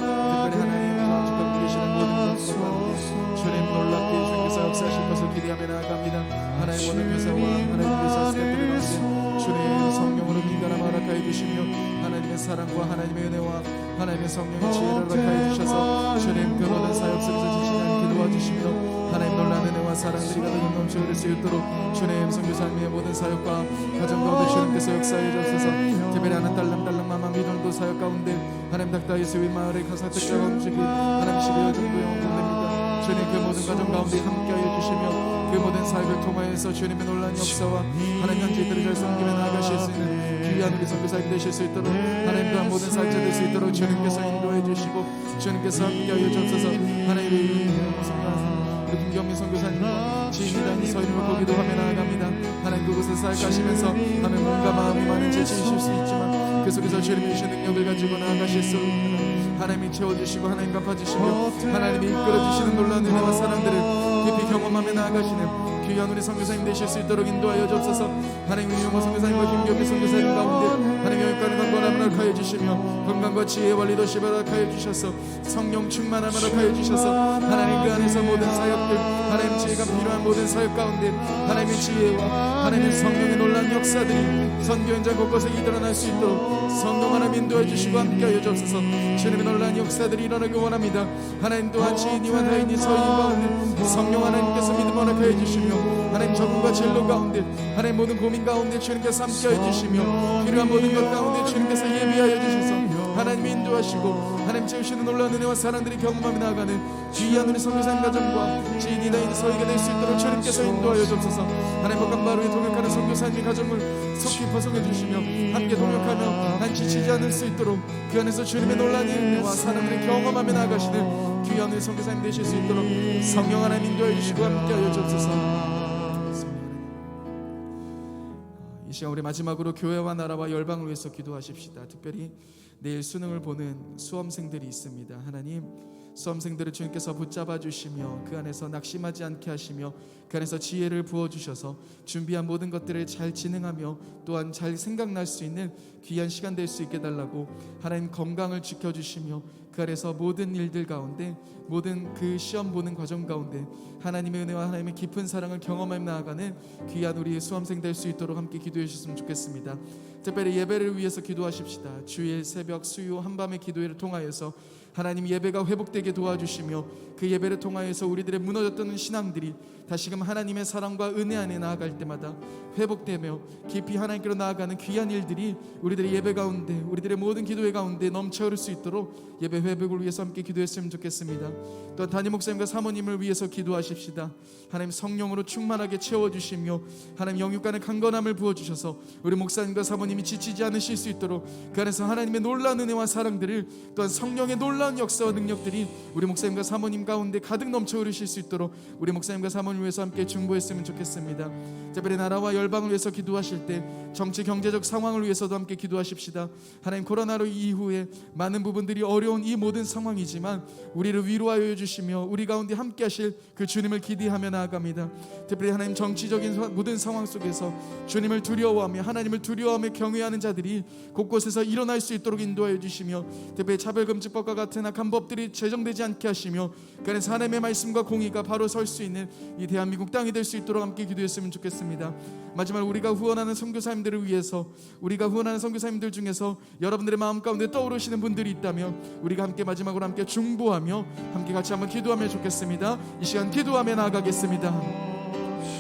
Speaker 2: 특별히 하나님 도와주고 계시는 모든 것들 가운데 주님 놀랍게 주님께서 역사하실 것을 기대하며 나아갑니다. 하나님 모든 교사와 하나님 교사 스태프들 가운데 주님 성령으로 민감함을 허락하여 주시며, 하나님의 사랑과 하나님의 은혜와 하나님의 성령의 지혜를 허락하여 주셔서 주님 그 모든 사역 속에서 지치지 않게 도와주시며, 하나님 놀라운 은혜와 사랑들이 가득 넘쳐 흐를 수 있도록 주님 선교사님의 모든 사역과 가정 가운데 주님께서 역사해 주옵소서. 특별히 하나님 딸랑마마 미동도 사역 가운데 하나님 닥다 예수의 마을의 가사 특별 음식이 하나님 12월 정도 영업됩니다. 주님 그 모든 가정 가운데 함께하여 주시며, 그 모든 사역을 통하여서 주님의 놀라운 역사와 하나님 현지들을 잘 섬기며 나아가실 수 있는 귀한 우리 선교사님 되실 수 있도록, 하나님 또한 모든 사역자 될 수 있도록 주님께서 인도해 주시고 주님께서 함께하여 주옵소서. 하나님의 김경민 선교사님과 지인이라는 서인을 보기도 하며 나아갑니다. 하나님 그곳에 사역하시면서 하나님 뭔가 마음이 많은 지치실 수 있지만 그 속에서 주님의 주신 능력을 가지고 나아가실 수 있는 하나님이 채워주시고 하나님 갚아주시며 하나님이 이끌어주시는 놀라운 은혜와 사랑들을 깊이 경험하며 나아가시는 귀한 우리 선교사님 되실 수 있도록 인도하여 주옵소서. 하나님 윤용호 선교사님과 김경민 선교사님 가운데 하나님 영육가는 건강함을 허락하여 주시며, 건강과 지혜와 리더십을 허락하여 주셔서 성령 충만함을 허락하여 주셔서 하나님 그 안에서 모든 사역들, 하나님 지혜가 필요한 모든 사역 가운데 하나님의 지혜와 하나님의 성령의 놀라운 역사들이 선교 현장 곳곳에 일어날 수 있도록 성령 하나님 인도해 주시고 함께하여 주옵소서. 주님의 놀라운 역사들이 일어나기 원합니다. 하나님 또한 지인이와 다인이 서인 가운데 성령 하나님께서 믿음 허락하여 주시며, 하나님 적응과 진로 가운데 하나님 모든 고민 가운데 주님께서 함께하여 주시며, 필요한 모든 것 가운데 주님께서 예비하여 주셔서 하나님 인도하시고 하나님 채우시는 놀라운 은혜와 사랑들이 경험하며 나아가는 귀한 우리 선교사님 가정과 지인이 다인이 서이게 될 수 있도록 주님께서 인도하여 주옵소서. 하나님 복감바로에 동역하는 선교사님의 가정을 속히 보성해 주시며 함께 동역하며 한 지치지 않을 수 있도록 그 안에서 주님의 놀라운 은혜와 사랑들이 경험하며 나아가시는 귀한 우리 선교사님 되실 수 있도록 성령 하나님 인도해 주시고 함께하여 주옵소서. 이 시간 우리 마지막으로 교회와 나라와 열방을 위해서 기도하십시다. 특별히 내일 수능을 보는 수험생들이 있습니다. 하나님 수험생들을 주님께서 붙잡아 주시며 그 안에서 낙심하지 않게 하시며 그 안에서 지혜를 부어주셔서 준비한 모든 것들을 잘 진행하며 또한 잘 생각날 수 있는 귀한 시간 될 수 있게 달라고 하나님 건강을 지켜주시며 그 안에서 모든 일들 가운데 모든 그 시험 보는 과정 가운데 하나님의 은혜와 하나님의 깊은 사랑을 경험하며 나아가는 귀한 우리 수험생 될 수 있도록 함께 기도해 주셨으면 좋겠습니다. 특별히 예배를 위해서 기도하십시다. 주일 새벽 수요 한밤의 기도회를 통하여서 하나님 예배가 회복되게 도와주시며 그 예배를 통하여서 우리들의 무너졌던 신앙들이 다시금 하나님의 사랑과 은혜 안에 나아갈 때마다 회복되며 깊이 하나님께로 나아가는 귀한 일들이 우리들의 예배 가운데 우리들의 모든 기도회 가운데 넘쳐 흐를 수 있도록 예배 회복을 위해서 함께 기도했으면 좋겠습니다. 또한 담임 목사님과 사모님을 위해서 기도하십시다. 하나님 성령으로 충만하게 채워주시며 하나님 영육간의 강건함을 부어주셔서 우리 목사님과 사모님이 지치지 않으실 수 있도록 그 안에서 하나님의 놀라운 은혜와 사랑들을 또한 성령의 놀라운 역사와 능력들이 우리 목사님과 사모님 가운데 가득 넘쳐 흐르실 수 있도록 우리 목사님과 사모님을 위해서 함께 중보했으면 좋겠습니다. 특별히 나라와 열방을 위해서 기도하실 때 정치 경제적 상황을 위해서도 함께 기도하십시다. 하나님 코로나로 이후에 많은 부분들이 어려운 이 모든 상황이지만 우리를 위로하여 주시며 우리 가운데 함께 하실 그 주님을 기대하며 나아갑니다. 특별히 하나님 정치적인 모든 상황 속에서 주님을 두려워하며 하나님을 두려워하며 경외하는 자들이 곳곳에서 일어날 수 있도록 인도하여 주시며 특별히 차별금지법과 같은 악한 법들이 제정되지 않게 하시며 그 안에서 하나님의 말씀과 공의가 바로 설 수 있는 이 대한민국 땅이 될 수 있도록 함께 기도했으면 좋겠습니다. 마지막 우리가 후원하는 선교사님들을 위해서 우리가 후원하는 선교사님들 중에서 여러분들의 마음 가운데 떠오르시는 분들이 있다면 우리가 함께 마지막으로 함께 중보하며 함께 같이 한번 기도하면 좋겠습니다. 이 시간 기도하며 나아가겠습니다.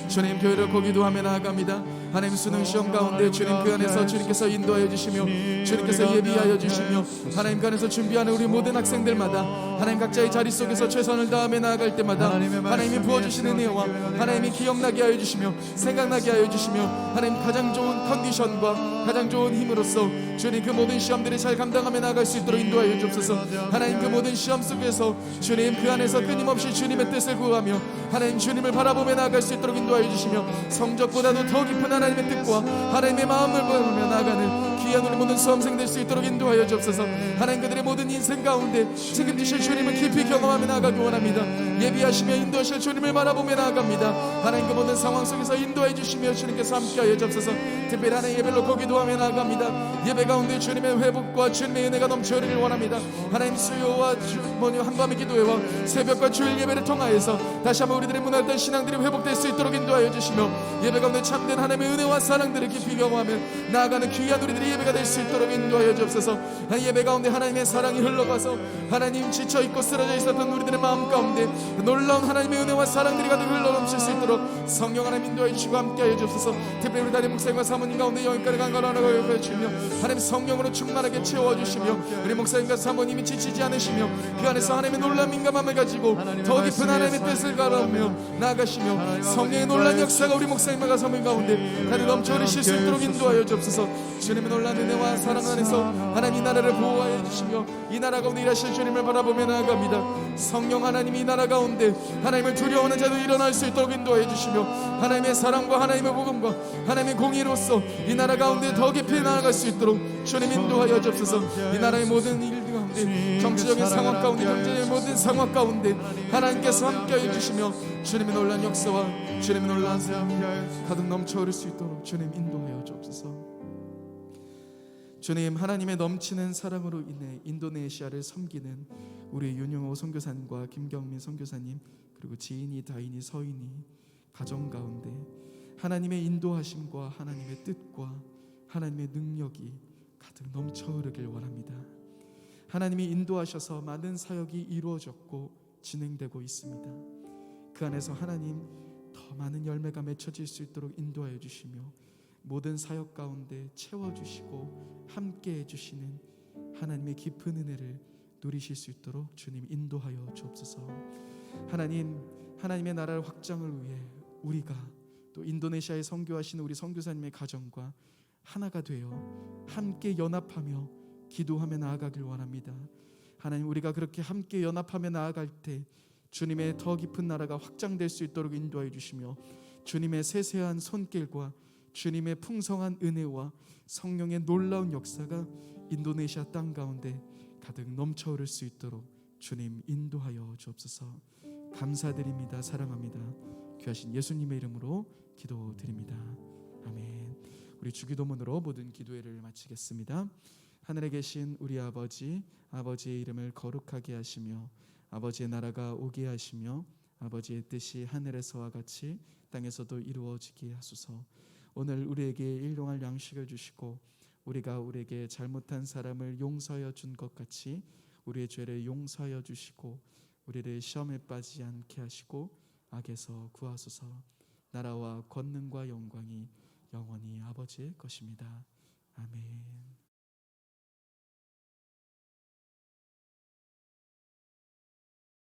Speaker 2: 주님 교회를 기도하며 나아갑니다. 하나님 수능 시험 가운데 주님 그 안에서 주님께서 인도하여 주시며 주님께서 예비하여 주시며 하나님 그 안에서 준비하는 우리 모든 학생들마다 하나님 각자의 자리 속에서 최선을 다하며 나아갈 때마다 하나님이 부어주시는 은혜와 하나님이 기억나게 하여 주시며 생각나게 하여 주시며 하나님 가장 좋은 컨디션과 가장 좋은 힘으로써 주님 그 모든 시험들을 잘 감당하며 나아갈 수 있도록 인도하여 주옵소서. 하나님 그 모든 시험 속에서 주님 그 안에서 끊임없이 주님의 뜻을 구하며 하나님 주님을 바라보며 나아갈 수 있도록 인도하여 주시며 성적보다도 더 깊은 하나님의 뜻과 하나님의 마음을 보며 나아가는 귀한 우리 모든 수험생 될 수 있도록 인도하여 주옵소서. 하나님 그들의 모든 인생 가운데 책임지실 주님을 깊이 경험하며 나아가기 원합니다. 예비하시며 인도하실 주님을 바라보며 나아갑니다. 하나님 그 모든 상황 속에서 인도해 주시며 주님께서 함께하여 주옵소서. 특별히 하나님 예배를 놓고 기도하며 나아갑니다. 예배 가운데 주님의 회복과 주님의 은혜가 넘쳐 흐르길 원합니다. 하나님 수요와 한밤의 기도회와 새벽과 주일 예배를 통하여서 다시 한번 우리들의 무너졌던 신앙들이 회복될 수 있도록 인도하여 주시며 예배 가운데 참된 하나님의 은혜와 사랑들을 깊이 경험하며 나아가는 귀한 우리들의 예배가 될 수 있도록 인도하여 주옵소서. 예배 가운데 하나님의 사랑이 흘러가서 하나님 지쳐있고 쓰러져 있었던 우리들의 마음 가운데 놀라운 하나님의 은혜와 사랑들이 가득 흘러넘칠 수 있도록 성령 하나님 인도하여 주시고 함께하여 주옵소서. 특별히 우리 담임 목사님과 사모님 가운데 영역까지 강건하라고 옆에 주시며 하나님 성령으로 충만하게 채워주시며 우리 목사님과 사모님이 지치지 않으시며 그 안에서 하나님의 놀라운 민감함을 가지고 더 깊은 하나님의 뜻을 가라며 나아가시며 성령의 놀라운 역사가 우리 목사님과 사모님 가운데 가득 넘쳐 흐르실 수 있도록 인도하여 주옵소서. 주님의 놀라운 은혜와 사랑 안에서 하나님 이 나라를 보호하여 주시며 이 나라 가운데 일하실 주님을 바라보며 나아갑니다. 성령 하나님 이 나라 가운데 하나님을 두려워하는 자도 일어날 수 있도록 인도하여 주시며 하나님의 사랑과 하나님의 복음과 하나님의 공의로서 이 나라 가운데 더 깊이 나아갈 수 있도록 주님 인도하여 주옵소서. 이 나라의 모든 일 가운데 정치적인 상황 가운데 경제적인 모든 상황 가운데 하나님께서 함께하여 주시며 주님의 놀라운 역사와 주님의 놀라운 가득 넘쳐 흐를 수 있도록 주님 인도하여 주옵소서. 주님 하나님의 넘치는 사랑으로 인해 인도네시아를 섬기는 우리 윤영호 선교사님과 김경민 선교사님 그리고 지인이 다인이 서인이 가정 가운데 하나님의 인도하심과 하나님의 뜻과 하나님의 능력이 가득 넘쳐 흐르길 원합니다. 하나님이 인도하셔서 많은 사역이 이루어졌고 진행되고 있습니다. 그 안에서 하나님 더 많은 열매가 맺혀질 수 있도록 인도하여 주시며 모든 사역 가운데 채워주시고 함께해 주시는 하나님의 깊은 은혜를 누리실 수 있도록 주님 인도하여 주옵소서. 하나님 하나님의 나라를 확장을 위해 우리가 또 인도네시아에 선교하시는 우리 선교사님의 가정과 하나가 되어 함께 연합하며 기도하며 나아가길 원합니다. 하나님 우리가 그렇게 함께 연합하며 나아갈 때 주님의 더 깊은 나라가 확장될 수 있도록 인도하여 주시며 주님의 세세한 손길과 주님의 풍성한 은혜와 성령의 놀라운 역사가 인도네시아 땅 가운데 가득 넘쳐 흐를 수 있도록 주님 인도하여 주옵소서. 감사드립니다. 사랑합니다. 귀하신 예수님의 이름으로 기도드립니다. 아멘. 우리 주기도문으로 모든 기도회를 마치겠습니다. 하늘에 계신 우리 아버지, 아버지의 이름을 거룩하게 하시며 아버지의 나라가 오게 하시며 아버지의 뜻이 하늘에서와 같이 땅에서도 이루어지게 하소서. 오늘 우리에게 일용할 양식을 주시고 우리가 우리에게 잘못한 사람을 용서하여 준 것 같이 우리의 죄를 용서하여 주시고 우리를 시험에 빠지지 않게 하시고 악에서 구하소서. 나라와 권능과 영광이 영원히 아버지의 것입니다. 아멘.